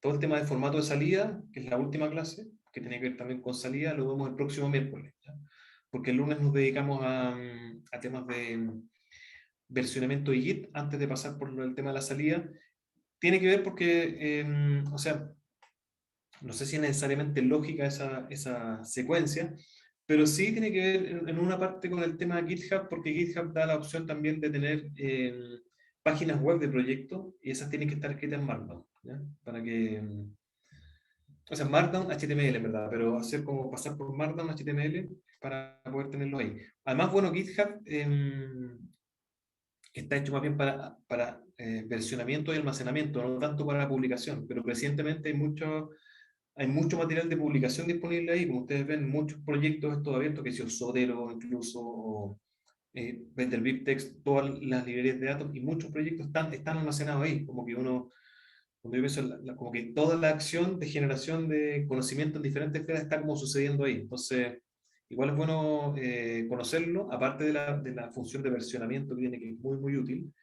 todo el tema de formato de salida, que es la última clase, que tiene que ver también con salida, lo vemos el próximo miércoles, ¿ya? Porque el lunes nos dedicamos a temas de versionamiento de Git, antes de pasar por el tema de la salida. Tiene que ver porque, o sea, no sé si es necesariamente lógica esa secuencia, pero sí tiene que ver en una parte con el tema de GitHub, porque GitHub da la opción también de tener páginas web de proyectos, y esas tienen que estar escritas en Markdown, ¿ya? Para que, o sea, Markdown HTML, en verdad, pero hacer como pasar por Markdown HTML para poder tenerlo ahí. Además, bueno, GitHub está hecho más bien para versionamiento y almacenamiento, no tanto para publicación, pero recientemente hay mucho material de publicación disponible ahí, como ustedes ven, muchos proyectos estos abiertos, que es Sodero, incluso Vender BibTeX, todas las librerías de datos, y muchos proyectos están almacenados ahí, como que cuando yo pienso como que toda la acción de generación de conocimiento en diferentes esferas está como sucediendo ahí. Entonces, igual es bueno conocerlo, aparte de la función de versionamiento que tiene, que es muy, muy útil.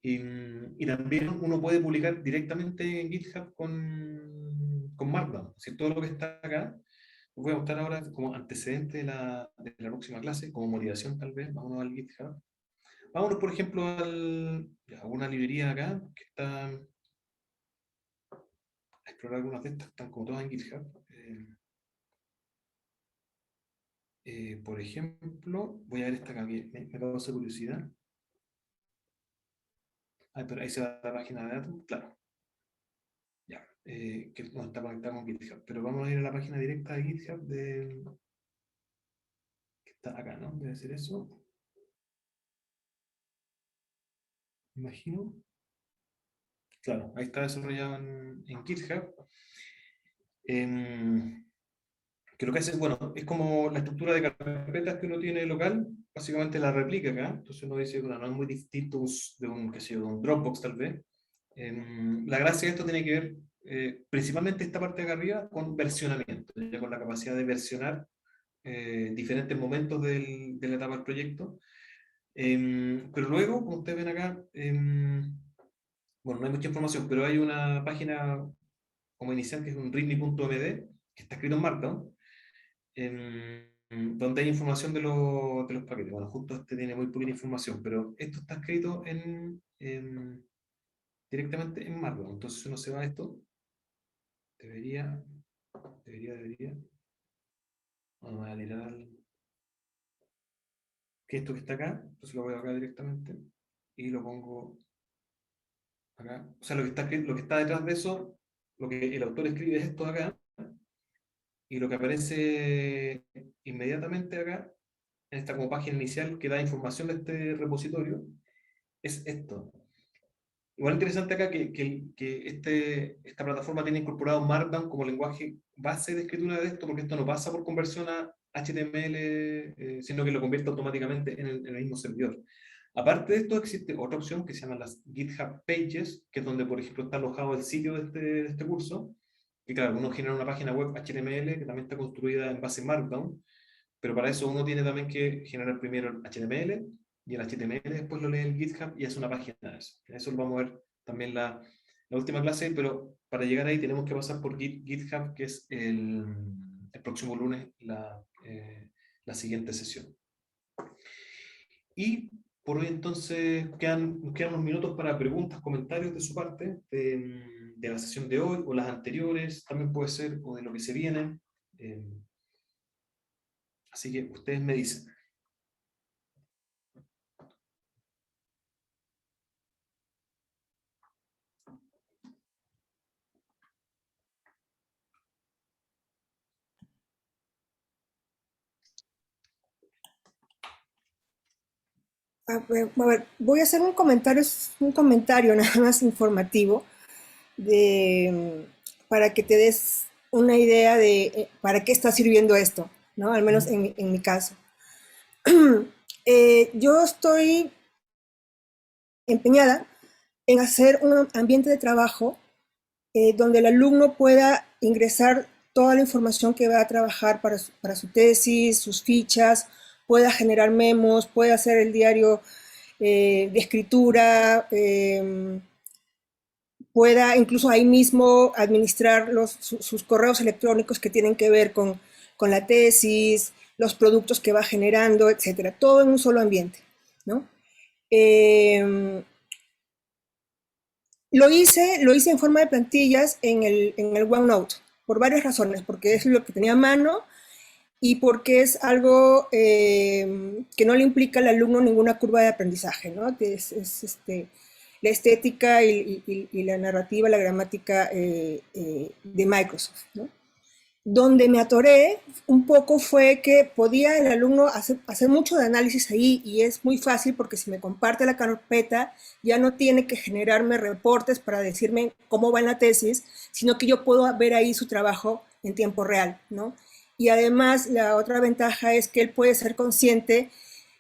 Y también uno puede publicar directamente en GitHub con Markdown. Si todo lo que está acá, os voy a mostrar ahora como antecedente de la próxima clase, como motivación tal vez. Vámonos al GitHub. Vámonos, por ejemplo, a una librería acá, que está, a explorar algunas de estas, están como todas en GitHub. Por ejemplo, voy a ver esta acá, que me causa curiosidad. Pero ahí se va a la página de datos, claro. Ya, que no está conectado con GitHub. Pero vamos a ir a la página directa de GitHub que está acá, ¿no? Debe ser eso. Imagino. Claro, ahí está desarrollado en GitHub. Que lo que hace, bueno, es como la estructura de carpetas que uno tiene local, básicamente la replica acá. Entonces uno dice, bueno, no es muy distinto qué sé yo, de un Dropbox tal vez. La gracia de esto tiene que ver principalmente esta parte de acá arriba con versionamiento, ya con la capacidad de versionar diferentes momentos de la etapa del proyecto. Pero luego, como ustedes ven acá, bueno, no hay mucha información, pero hay una página como inicial que es un readme.md, que está escrito en Markdown, donde hay información de los paquetes. Bueno, justo este tiene muy poquita información, pero esto está escrito directamente en Markdown. Entonces uno se va a esto, debería, vamos a leer que esto que está acá, entonces lo voy acá directamente, y lo pongo acá. O sea, lo que está detrás de eso, lo que el autor escribe es esto acá, y lo que aparece inmediatamente acá, en esta como página inicial que da información de este repositorio, es esto. Igual interesante acá que esta plataforma tiene incorporado Markdown como lenguaje base de escritura de esto, porque esto no pasa por conversión a HTML, sino que lo convierte automáticamente en el mismo servidor. Aparte de esto, existe otra opción que se llama las GitHub Pages, que es donde, por ejemplo, está alojado el sitio de este curso. Y claro, uno genera una página web HTML que también está construida en base Markdown, pero para eso uno tiene también que generar primero el HTML, y el HTML después lo lee el GitHub y hace una página de eso. Eso lo vamos a ver también la última clase, pero para llegar ahí tenemos que pasar por GitHub, que es el próximo lunes la siguiente sesión. Y por hoy entonces nos quedan unos minutos para preguntas, comentarios de su parte, de la sesión de hoy o las anteriores, también puede ser, o de lo que se viene. Así que ustedes me dicen. A ver, voy a hacer un comentario nada más informativo para que te des una idea de para qué está sirviendo esto, ¿no? Al menos en mi caso. Yo estoy empeñada en hacer un ambiente de trabajo donde el alumno pueda ingresar toda la información que va a trabajar para su tesis, sus fichas, pueda generar memos, pueda hacer el diario de escritura, pueda incluso ahí mismo administrar sus correos electrónicos que tienen que ver con la tesis, los productos que va generando, etcétera, todo en un solo ambiente, ¿no? Lo hice en forma de plantillas en el OneNote, por varias razones, porque es lo que tenía a mano y porque es algo que no le implica al alumno ninguna curva de aprendizaje, ¿no? La estética y la narrativa, la gramática de Microsoft, ¿no? Donde me atoré un poco fue que podía el alumno hacer mucho de análisis ahí, y es muy fácil porque si me comparte la carpeta ya no tiene que generarme reportes para decirme cómo va en la tesis, sino que yo puedo ver ahí su trabajo en tiempo real, ¿no? Y además la otra ventaja es que él puede ser consciente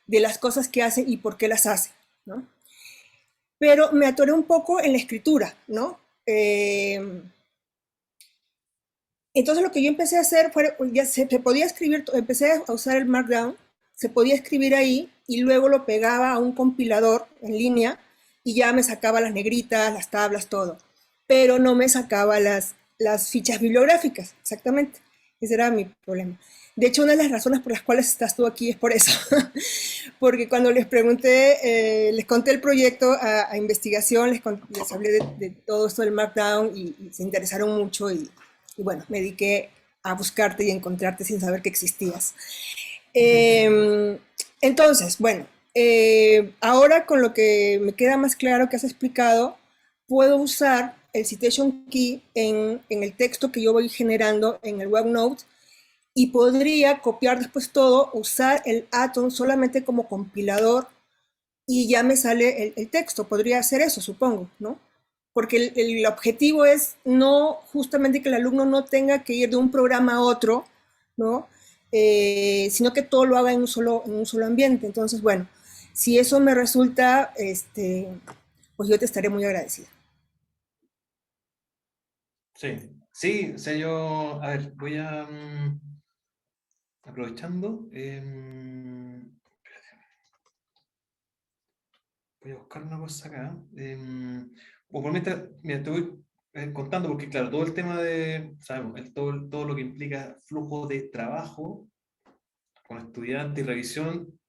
de las cosas que hace y por qué las hace, ¿no? Pero me atoré un poco en la escritura, ¿no? Entonces lo que yo empecé a hacer fue, ya se podía escribir, empecé a usar el Markdown, se podía escribir ahí y luego lo pegaba a un compilador en línea y ya me sacaba las negritas, las tablas, todo. Pero no me sacaba las fichas bibliográficas, exactamente. Ese era mi problema. De hecho, una de las razones por las cuales estás tú aquí es por eso. Porque cuando les pregunté, les conté el proyecto a investigación, les hablé de todo esto del Markdown y se interesaron mucho y bueno, me dediqué a buscarte y a encontrarte sin saber que existías. Entonces, bueno, ahora con lo que me queda más claro que has explicado, puedo usar el citation key en el texto que yo voy generando en el OneNote y podría copiar después todo, usar el Atom solamente como compilador y ya me sale el texto. Podría hacer eso, supongo, ¿no? Porque el objetivo es no justamente que el alumno no tenga que ir de un programa a otro, ¿no? Sino que todo lo haga en un solo ambiente. Entonces, bueno, si eso me resulta, pues yo te estaré muy agradecida. Sí, o sea, yo, a ver, voy a, aprovechando, voy a buscar una cosa acá. O por mientras, mira, te voy contando, porque claro, todo el tema de, sabemos, todo lo que implica flujo de trabajo con estudiantes y revisión,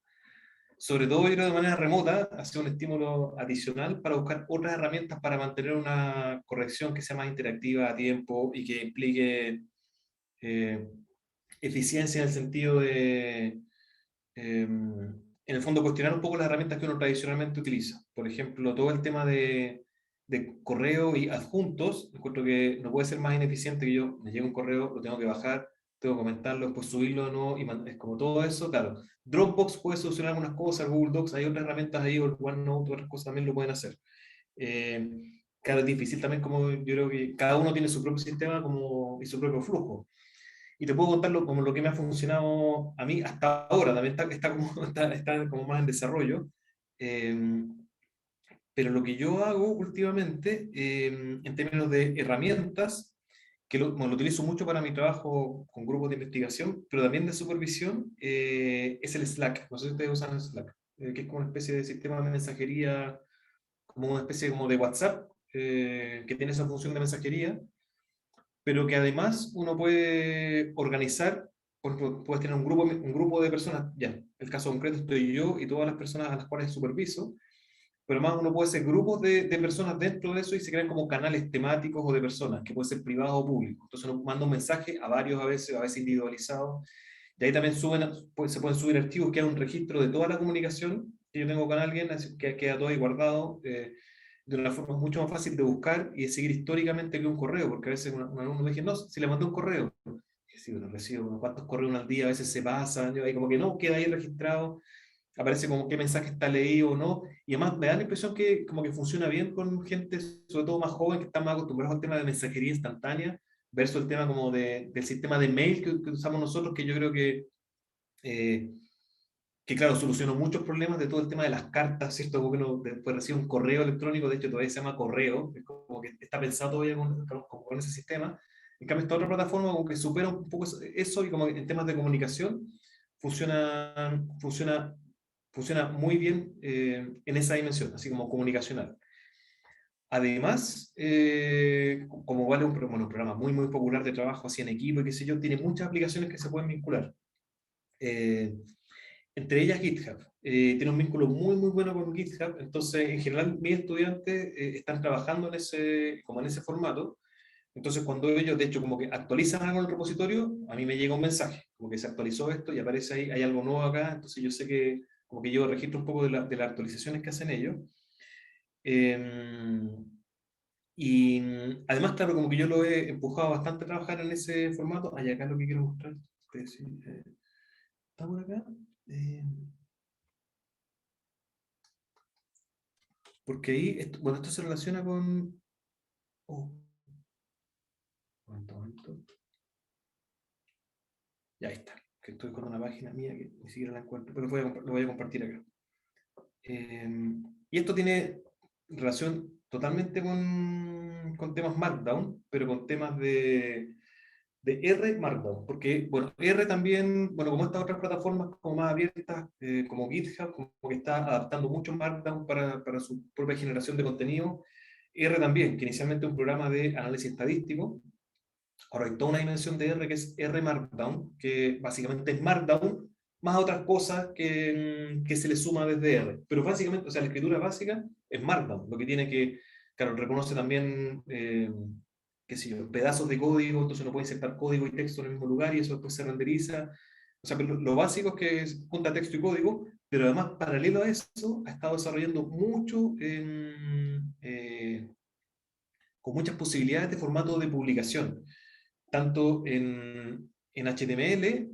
sobre todo yo creo de manera remota, ha sido un estímulo adicional para buscar otras herramientas para mantener una corrección que sea más interactiva a tiempo y que implique eficiencia en el sentido de, en el fondo, cuestionar un poco las herramientas que uno tradicionalmente utiliza. Por ejemplo, todo el tema de correo y adjuntos, encuentro que no puede ser más ineficiente que yo me llega un correo, lo tengo que bajar, tengo que comentarlo, después subirlo de nuevo, y es como todo eso, claro. Dropbox puede solucionar algunas cosas, Google Docs, hay otras herramientas ahí, o el OneNote, otras cosas también lo pueden hacer. Claro, es difícil también, como yo creo que cada uno tiene su propio sistema y su propio flujo. Y te puedo contar como lo que me ha funcionado a mí hasta ahora, también está como más en desarrollo. Pero lo que yo hago últimamente, en términos de herramientas, que lo utilizo mucho para mi trabajo con grupos de investigación, pero también de supervisión, es el Slack. No sé si ustedes usan el Slack, que es como una especie de sistema de mensajería, como una especie como de WhatsApp, que tiene esa función de mensajería, pero que además uno puede organizar. Por ejemplo, puedes tener un grupo de personas, ya, el caso concreto estoy yo y todas las personas a las cuales superviso, pero más uno puede hacer grupos de personas dentro de eso y se crean como canales temáticos o de personas, que puede ser privado o público. Entonces uno manda un mensaje a varios a veces individualizados, y ahí también se pueden subir archivos que hay un registro de toda la comunicación que yo tengo con alguien, así que queda todo ahí guardado, de una forma mucho más fácil de buscar y de seguir históricamente que un correo, porque a veces un alumno me dice, no, si le mandé un correo, y sí, bueno, recibo cuántos correos al día, a veces se pasan, y como que no, queda ahí registrado, aparece como qué mensaje está leído o no, y además me da la impresión que como que funciona bien con gente, sobre todo más joven, que está más acostumbrada al tema de mensajería instantánea, versus el tema como del sistema de mail que usamos nosotros, que yo creo que claro, solucionó muchos problemas de todo el tema de las cartas, ¿cierto? Como que uno después recibe un correo electrónico, de hecho todavía se llama correo, es como que está pensado todavía con ese sistema. En cambio, esta otra plataforma como que supera un poco eso, y como en temas de comunicación funciona muy bien en esa dimensión, así como comunicacional. Además, como vale un programa muy, muy popular de trabajo así en equipo y qué sé yo, tiene muchas aplicaciones que se pueden vincular. Entre ellas GitHub. Tiene un vínculo muy, muy bueno con GitHub, entonces en general mis estudiantes están trabajando como en ese formato. Entonces cuando ellos de hecho como que actualizan algo en el repositorio, a mí me llega un mensaje, como que se actualizó esto y aparece ahí, hay algo nuevo acá, entonces yo sé que como que yo registro un poco de las actualizaciones que hacen ellos. Y además, claro, como que yo lo he empujado bastante a trabajar en ese formato. Hay acá lo que quiero mostrar. Sí, está por acá. Eh, Porque ahí, bueno, esto se relaciona con... Oh, momento. Ya está. Que estoy con una página mía que ni siquiera la encuentro, pero lo voy a compartir acá. Y esto tiene relación totalmente con temas Markdown, pero con temas de R Markdown, porque, bueno, R también, bueno, como estas otras plataformas como más abiertas, como GitHub, como que está adaptando mucho Markdown para su propia generación de contenido. R también, que inicialmente es un programa de análisis estadístico. Ahora hay toda una dimensión de R que es R Markdown, que básicamente es Markdown más otras cosas que se le suma desde R. Pero básicamente, o sea, la escritura básica es Markdown, lo que tiene que, claro, reconoce también, qué sé yo, pedazos de código, entonces uno puede insertar código y texto en el mismo lugar y eso después se renderiza. O sea, lo básico es que junta texto y código, pero además, paralelo a eso, ha estado desarrollando mucho con muchas posibilidades de formato de publicación tanto en HTML,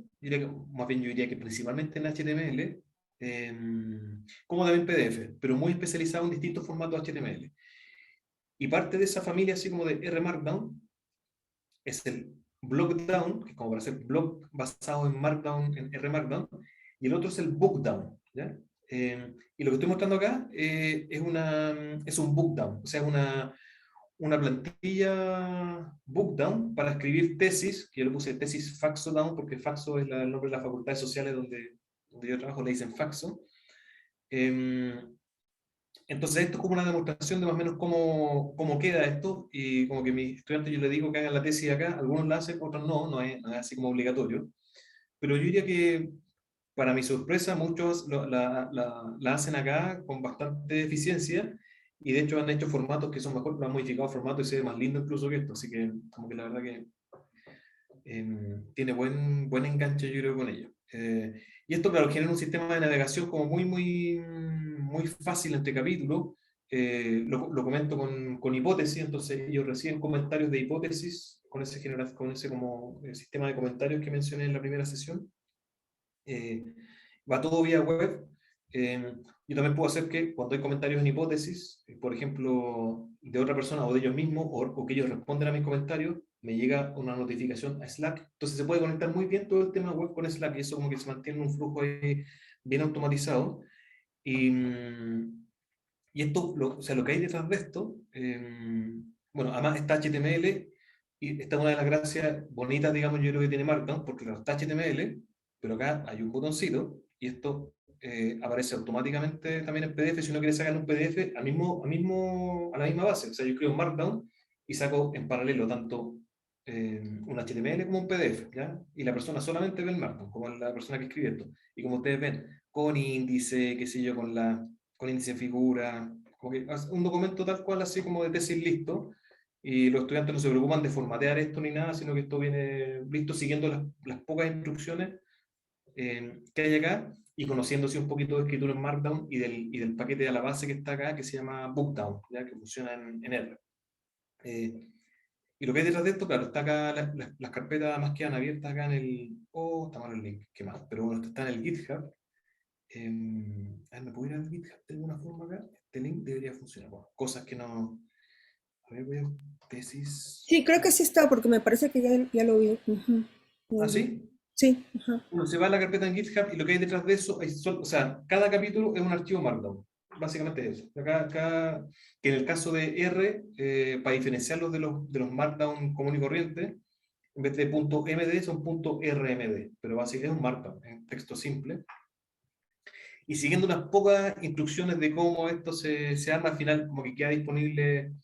más bien yo diría que principalmente en HTML, como también PDF, pero muy especializado en distintos formatos HTML. Y parte de esa familia, así como de R Markdown, es el Blockdown, que es como para hacer blog basado en Markdown, en R Markdown, y el otro es el Bookdown, ¿ya? Y lo que estoy mostrando acá es un Bookdown, o sea, una plantilla Bookdown para escribir tesis, que yo le puse tesis Faxodown, porque Faxo es el nombre de las facultades sociales donde yo trabajo, le dicen Faxo. Entonces esto es como una demostración de más o menos cómo queda esto, y como que mis estudiantes yo les digo que hagan la tesis acá, algunos la hacen, otros no es así como obligatorio. Pero yo diría que, para mi sorpresa, muchos la hacen acá con bastante eficiencia, y de hecho han hecho formatos que son mejor, lo han modificado formato y se ve más lindo incluso que esto, así que como que la verdad que tiene buen enganche yo creo con ello. Y esto claro genera un sistema de navegación como muy fácil entre capítulos. Lo comento con hipótesis, entonces ellos reciben comentarios de hipótesis con ese como sistema de comentarios que mencioné en la primera sesión. Va todo vía web. Yo también puedo hacer que cuando hay comentarios en hipótesis, por ejemplo, de otra persona o de ellos mismos, o que ellos responden a mis comentarios, me llega una notificación a Slack. Entonces se puede conectar muy bien todo el tema web con Slack, y eso como que se mantiene en un flujo ahí bien automatizado. Y esto, o sea, lo que hay detrás de esto, bueno, además está HTML, y esta es una de las gracias bonitas, digamos, yo creo que tiene Markdown, porque claro, está HTML, pero acá hay un botoncito, y esto aparece automáticamente también en PDF, si uno quiere sacar un PDF a la misma base. O sea, yo creo un Markdown y saco en paralelo tanto un HTML como un PDF, ¿ya? Y la persona solamente ve el Markdown, como la persona que escribe esto. Y como ustedes ven, con índice, qué sé yo, con índice de figura, como que un documento tal cual, así como de tesis listo, y los estudiantes no se preocupan de formatear esto ni nada, sino que esto viene listo siguiendo las pocas instrucciones que hay acá, y conociéndose un poquito de escritura en Markdown y del paquete de la base que está acá, que se llama Bookdown, ¿ya? Que funciona en R. Y lo que hay detrás de esto, claro, está acá, las carpetas más quedan abiertas acá en el... Oh, está mal el link, qué mal. Pero bueno, esto está en el GitHub. A ver, ¿me puedo ir al GitHub de alguna forma acá? Este link debería funcionar. Bueno, cosas que no... A ver, voy a... Tesis... Sí, creo que sí está, porque me parece que ya lo vi. Ujú. ¿Ah, sí? Sí. Ajá. Bueno, se va a la carpeta en GitHub y lo que hay detrás de eso, o sea, cada capítulo es un archivo Markdown. Básicamente eso. Que en el caso de R, para diferenciarlos de los Markdown común y corriente, en vez de .md son .rmd, pero básicamente es un Markdown, es un texto simple. Y siguiendo unas pocas instrucciones de cómo esto se arma, al final como que queda disponible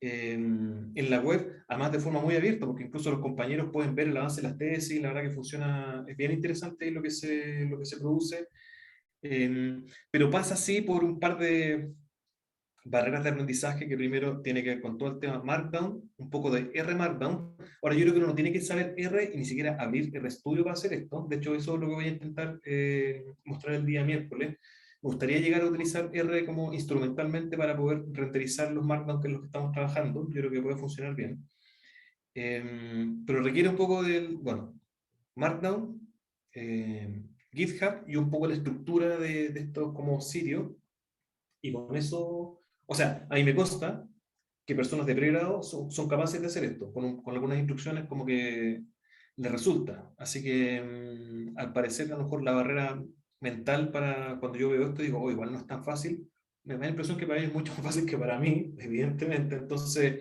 en la web, además de forma muy abierta, porque incluso los compañeros pueden ver el avance de las tesis, la verdad que funciona, es bien interesante lo que se produce, pero pasa así por un par de barreras de aprendizaje que primero tiene que ver con todo el tema Markdown, un poco de R Markdown. Ahora yo creo que uno no tiene que saber R y ni siquiera abrir RStudio para hacer esto. De hecho, eso es lo que voy a intentar mostrar el día miércoles. Me gustaría llegar a utilizar R como instrumentalmente para poder renderizar los Markdown que es lo que estamos trabajando. Yo creo que puede funcionar bien. Pero requiere un poco del, bueno, Markdown, GitHub y un poco la estructura de estos como sitios. Y con eso, o sea, a mí me consta que personas de pregrado son capaces de hacer esto, con algunas instrucciones como que les resulta. Así que al parecer a lo mejor la barrera mental para cuando yo veo esto digo, oh, igual no es tan fácil. Me da la impresión que para ellos es mucho más fácil que para mí, evidentemente. Entonces,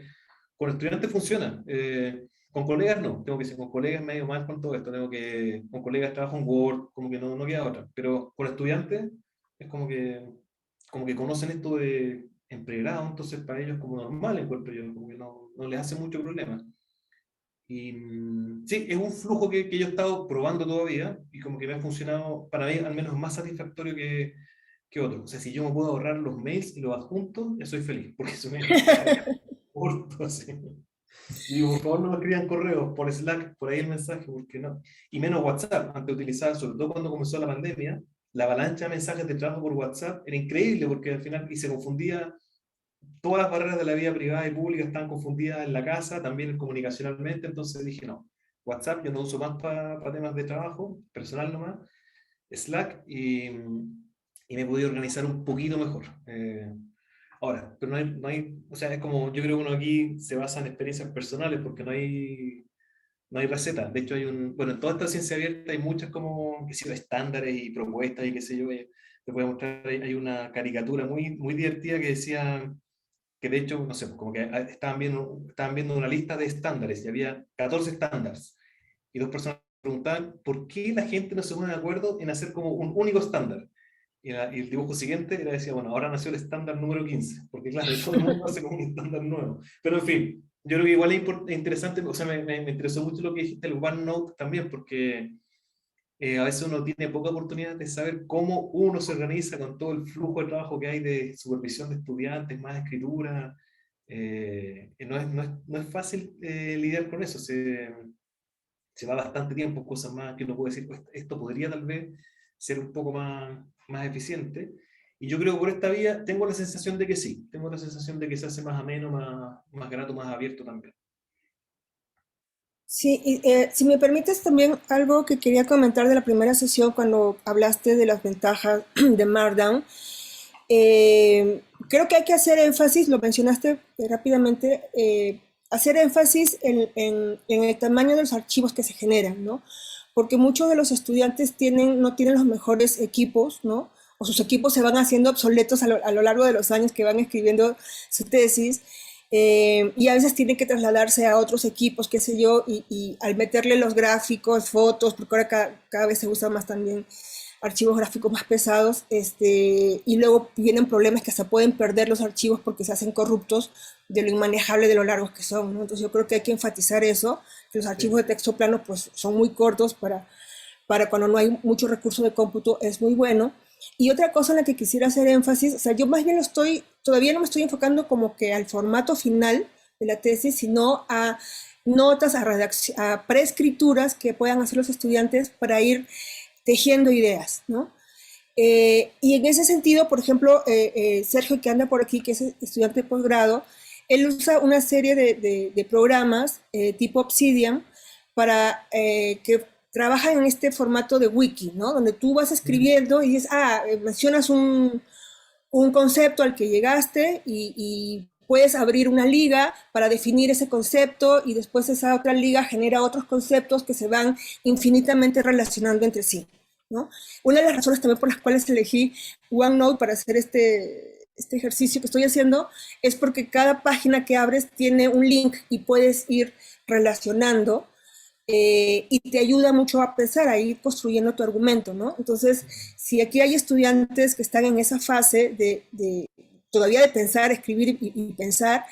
con estudiantes funciona. Con colegas no, tengo que decir, con colegas medio mal con todo esto, con colegas trabajo en Word, como que no queda otra. Pero con estudiantes es como que conocen esto de en pregrado, entonces para ellos como normal encuentro yo, como que no les hace mucho problema. Y sí, es un flujo que yo he estado probando todavía y como que me ha funcionado, para mí al menos más satisfactorio que otro. O sea, si yo me puedo ahorrar los mails y los adjuntos, ya soy feliz, porque eso me corto así. Y digo, por favor no me escriban correos por Slack, por ahí el mensaje, porque no. Y menos WhatsApp, antes utilizaba, sobre todo cuando comenzó la pandemia, la avalancha de mensajes de trabajo por WhatsApp era increíble, porque al final, y se confundía, todas las barreras de la vida privada y pública estaban confundidas en la casa, también comunicacionalmente, entonces dije, no, WhatsApp yo no uso más para temas de trabajo, personal nomás, Slack, y me he podido organizar un poquito mejor. Ahora, pero o sea, es como, yo creo que uno aquí se basa en experiencias personales porque no hay receta. De hecho, bueno, en toda esta ciencia abierta hay muchas como, qué sé yo, estándares y propuestas y qué sé yo. Te voy a mostrar, hay una caricatura muy divertida que decía, que de hecho, no sé, como que estaban viendo una lista de estándares y había 14 estándares. Y dos personas preguntaban, ¿por qué la gente no se pone de acuerdo en hacer como un único estándar? Y el dibujo siguiente era decía, bueno, ahora nació el estándar número 15, porque claro, todo el mundo hace como un estándar nuevo. Pero en fin, yo creo que igual es interesante, o sea, me interesó mucho lo que dijiste, el OneNote también, porque a veces uno tiene poca oportunidad de saber cómo uno se organiza con todo el flujo de trabajo que hay de supervisión de estudiantes, más escritura. No es fácil lidiar con eso, se va bastante tiempo, cosas más que uno puede decir, pues, esto podría tal vez ser un poco más eficiente. Y yo creo que por esta vía tengo la sensación de que sí, tengo la sensación de que se hace más ameno, más grato, más abierto también. Sí, y, si me permites también algo que quería comentar de la primera sesión cuando hablaste de las ventajas de Markdown. Creo que hay que hacer énfasis, lo mencionaste rápidamente, hacer énfasis en el tamaño de los archivos que se generan, ¿no? Porque muchos de los estudiantes no tienen los mejores equipos, ¿no? O sus equipos se van haciendo obsoletos a lo largo de los años que van escribiendo su tesis. Y a veces tienen que trasladarse a otros equipos, qué sé yo, y al meterle los gráficos, fotos, porque ahora cada vez se usan más también archivos gráficos más pesados, y luego vienen problemas que hasta pueden perder los archivos porque se hacen corruptos de lo inmanejable de lo largos que son, ¿no? Entonces yo creo que hay que enfatizar eso, que los archivos de texto plano pues son muy cortos para cuando no hay mucho recurso de cómputo, es muy bueno. Y otra cosa en la que quisiera hacer énfasis, o sea, yo más bien todavía no me estoy enfocando como que al formato final de la tesis, sino a notas, a preescrituras que puedan hacer los estudiantes para ir tejiendo ideas, ¿no? Y en ese sentido, por ejemplo, Sergio, que anda por aquí, que es estudiante de posgrado, él usa una serie de programas tipo Obsidian para que trabajan en este formato de wiki, ¿no? Donde tú vas escribiendo y dices, mencionas un concepto al que llegaste y puedes abrir una liga para definir ese concepto y después esa otra liga genera otros conceptos que se van infinitamente relacionando entre sí, ¿no? Una de las razones también por las cuales elegí OneNote para hacer este ejercicio que estoy haciendo es porque cada página que abres tiene un link y puedes ir relacionando y te ayuda mucho a pensar, a ir construyendo tu argumento, ¿no? Entonces, si aquí hay estudiantes que están en esa fase todavía de pensar, escribir y pensar,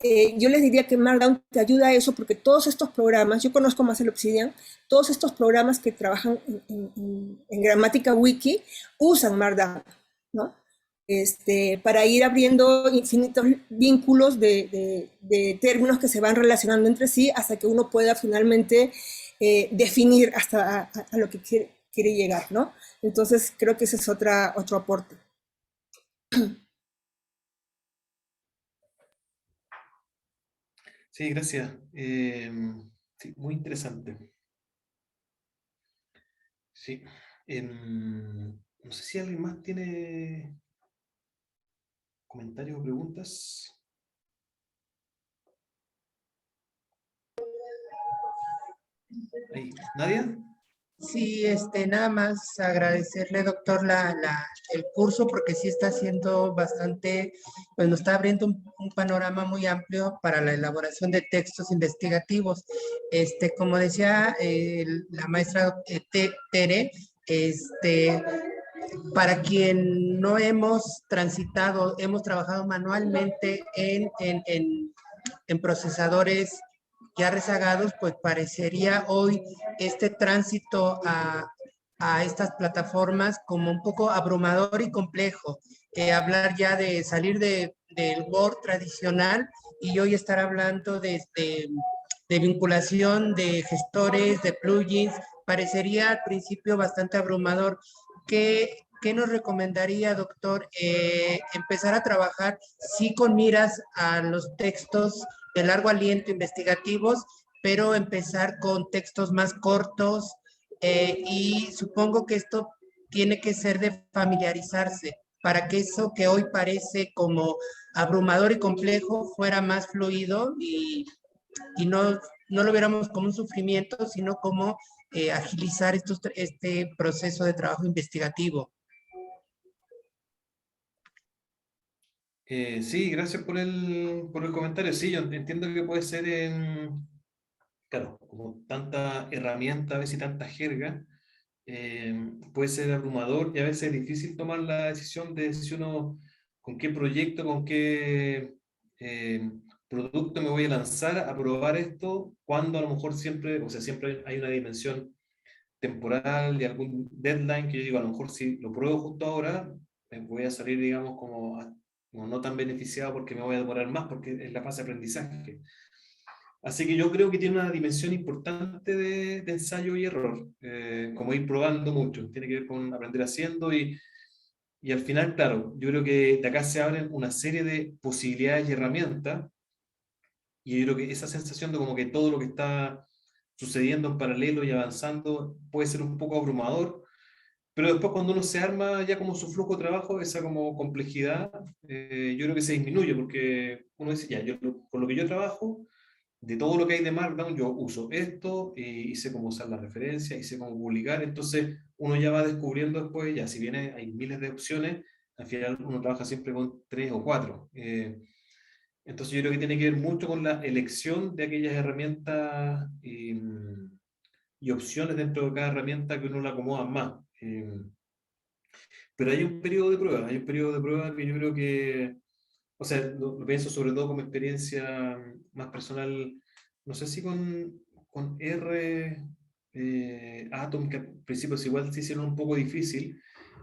Yo les diría que Markdown te ayuda a eso porque todos estos programas, yo conozco más el Obsidian, todos estos programas que trabajan en gramática wiki usan Markdown, ¿no? Para ir abriendo infinitos vínculos de términos que se van relacionando entre sí hasta que uno pueda finalmente definir hasta a lo que quiere llegar, ¿no? Entonces creo que ese es otro aporte. Sí, gracias. Sí, muy interesante. Sí. No sé si alguien más tiene comentarios o preguntas. Ahí. ¿Nadia? Sí, nada más agradecerle, doctor, el curso porque sí está haciendo bastante, pues nos está abriendo un panorama muy amplio para la elaboración de textos investigativos. Como decía la maestra Tere, para quien no hemos transitado, hemos trabajado manualmente en procesadores ya rezagados, pues parecería hoy este tránsito a estas plataformas como un poco abrumador y complejo. Hablar ya de salir del Word tradicional y hoy estar hablando de vinculación de gestores, de plugins, parecería al principio bastante abrumador. ¿Qué nos recomendaría, doctor? Empezar a trabajar, sí, con miras a los textos de largo aliento investigativos, pero empezar con textos más cortos y supongo que esto tiene que ser de familiarizarse para que eso que hoy parece como abrumador y complejo fuera más fluido y no lo viéramos como un sufrimiento, sino como agilizar este proceso de trabajo investigativo. Sí, gracias por el comentario. Sí, yo entiendo que puede ser, claro, como tanta herramienta a veces y tanta jerga, puede ser abrumador y a veces es difícil tomar la decisión de si uno, con qué proyecto, con qué producto me voy a lanzar a probar esto, cuando a lo mejor siempre, o sea, siempre hay una dimensión temporal, de algún deadline que yo digo, a lo mejor si lo pruebo justo ahora, voy a salir, digamos, como no tan beneficiado porque me voy a demorar más, porque es la fase de aprendizaje. Así que yo creo que tiene una dimensión importante de ensayo y error, como ir probando mucho, tiene que ver con aprender haciendo y al final, claro, yo creo que de acá se abren una serie de posibilidades y herramientas y yo creo que esa sensación de como que todo lo que está sucediendo en paralelo y avanzando puede ser un poco abrumador, pero después cuando uno se arma ya como su flujo de trabajo, esa como complejidad, yo creo que se disminuye porque uno dice, ya, yo con lo que yo trabajo, de todo lo que hay de Markdown, yo uso esto y sé cómo usar la referencia y sé cómo publicar, entonces uno ya va descubriendo después, ya si bien hay miles de opciones, al final uno trabaja siempre con 3 o 4. Entonces yo creo que tiene que ver mucho con la elección de aquellas herramientas y opciones dentro de cada herramienta que uno la acomoda más. Pero hay un periodo de prueba, hay un periodo de prueba que yo creo que, o sea, lo pienso sobre todo como experiencia más personal, no sé si con R, Atom, que al principio es igual se hicieron un poco difícil.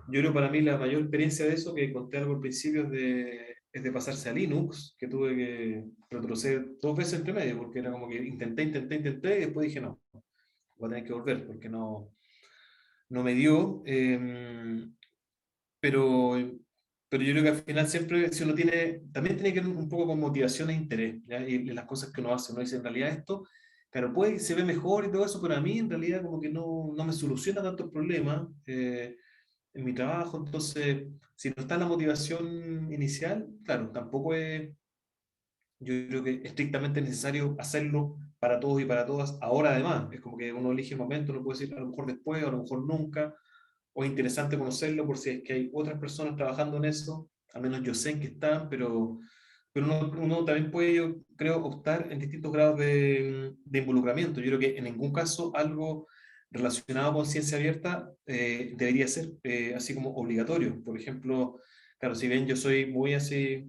Yo creo para mí la mayor experiencia de eso, que conté algo al principio, es de pasarse a Linux, que tuve que retroceder 2 veces entre medio, porque era como que intenté, y después dije no, voy a tener que volver, porque no me dio. Pero, pero yo creo que al final siempre, si uno tiene, también tiene que ver un poco con motivación e interés, ¿ya? Y las cosas que uno hace, uno dice en realidad esto, claro, puede, se ve mejor y todo eso, pero a mí en realidad como que no me soluciona tantos problemas en mi trabajo, entonces, si no está la motivación inicial, claro, tampoco es, yo creo que estrictamente necesario hacerlo para todos y para todas, ahora además, es como que uno elige el momento, uno puede decir a lo mejor después, o a lo mejor nunca, o es interesante conocerlo por si es que hay otras personas trabajando en eso, al menos yo sé en que están, pero uno también puede, yo creo, optar en distintos grados de involucramiento. Yo creo que en ningún caso algo relacionado con ciencia abierta debería ser así como obligatorio. Por ejemplo, claro, si bien yo soy muy así,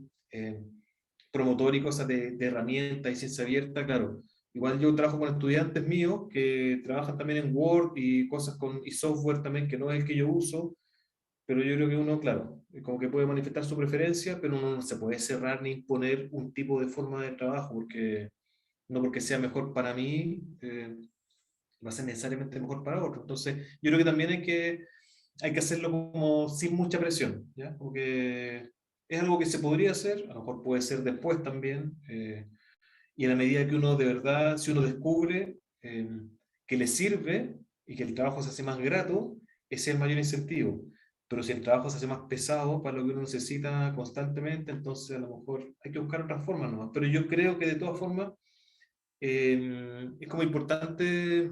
promotor y cosas de herramientas y ciencia abierta, claro. Igual yo trabajo con estudiantes míos que trabajan también en Word y cosas y software también que no es el que yo uso, pero yo creo que uno, claro, como que puede manifestar su preferencia, pero uno no se puede cerrar ni imponer un tipo de forma de trabajo, porque no porque sea mejor para mí, va a ser necesariamente mejor para otro. Entonces, yo creo que también hay que hacerlo como sin mucha presión, ¿ya? Porque es algo que se podría hacer, a lo mejor puede ser después también, y en la medida que uno de verdad, si uno descubre que le sirve y que el trabajo se hace más grato, ese es el mayor incentivo. Pero si el trabajo se hace más pesado para lo que uno necesita constantemente, entonces a lo mejor hay que buscar otras formas nomás. Pero yo creo que de todas formas es como importante,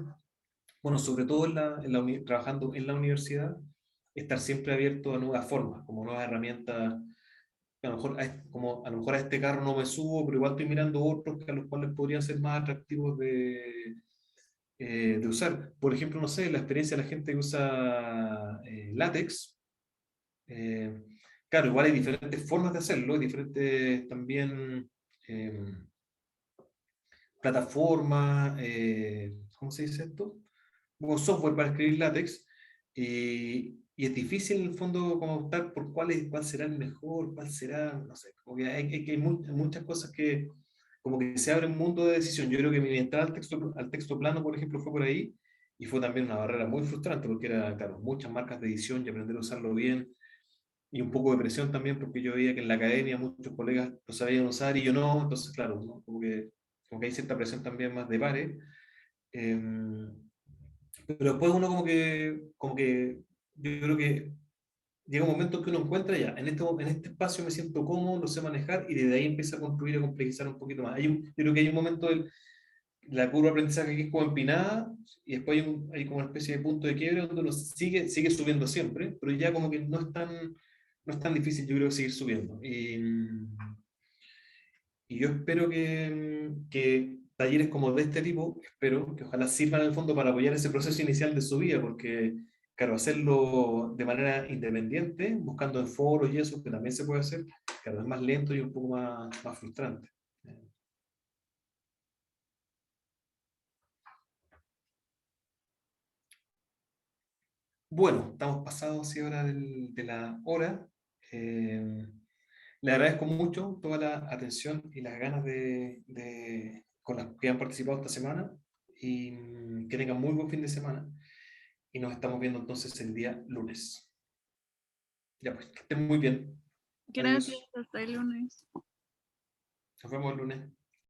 bueno, sobre todo trabajando en la universidad, estar siempre abierto a nuevas formas, como nuevas herramientas. A lo mejor como a lo mejor a este carro no me subo, pero igual estoy mirando otros que a los cuales podrían ser más atractivos de usar. Por ejemplo, no sé, la experiencia de la gente que usa látex. eh, claro, igual hay diferentes formas de hacerlo, hay diferentes también plataformas, ¿cómo se dice esto? Como software para escribir látex, y es difícil en el fondo como optar por cuál será el mejor, cuál será, no sé, como que hay muchas cosas que como que se abre un mundo de decisión. Yo creo que mi entrada al texto plano, por ejemplo, fue por ahí, y fue también una barrera muy frustrante, porque era, claro, muchas marcas de edición y aprender a usarlo bien, y un poco de presión también, porque yo veía que en la academia muchos colegas lo sabían usar y yo no, entonces, claro, ¿no? Como que hay cierta presión también más de pares. Pero después uno como que, yo creo que llega un momento que uno encuentra ya, en este espacio me siento cómodo, lo sé manejar, y desde ahí empieza a construir, a complejizar un poquito más. Yo creo que hay un momento la curva de aprendizaje que es como empinada, y después hay como una especie de punto de quiebre donde uno sigue subiendo siempre, pero ya como que no es tan difícil, yo creo, seguir subiendo. Y yo espero que talleres como de este tipo, espero que ojalá sirvan en el fondo para apoyar ese proceso inicial de su vida, porque, claro, hacerlo de manera independiente, buscando en foros y eso, que también se puede hacer, claro, es más lento y un poco más frustrante. Bueno, estamos pasados así ahora de la hora. Eh, Le agradezco mucho toda la atención y las ganas con las que han participado esta semana, y que tengan muy buen fin de semana, y nos estamos viendo entonces el día lunes. Ya pues, que estén muy bien. Gracias, Adiós. hasta el lunes. Nos vemos el lunes.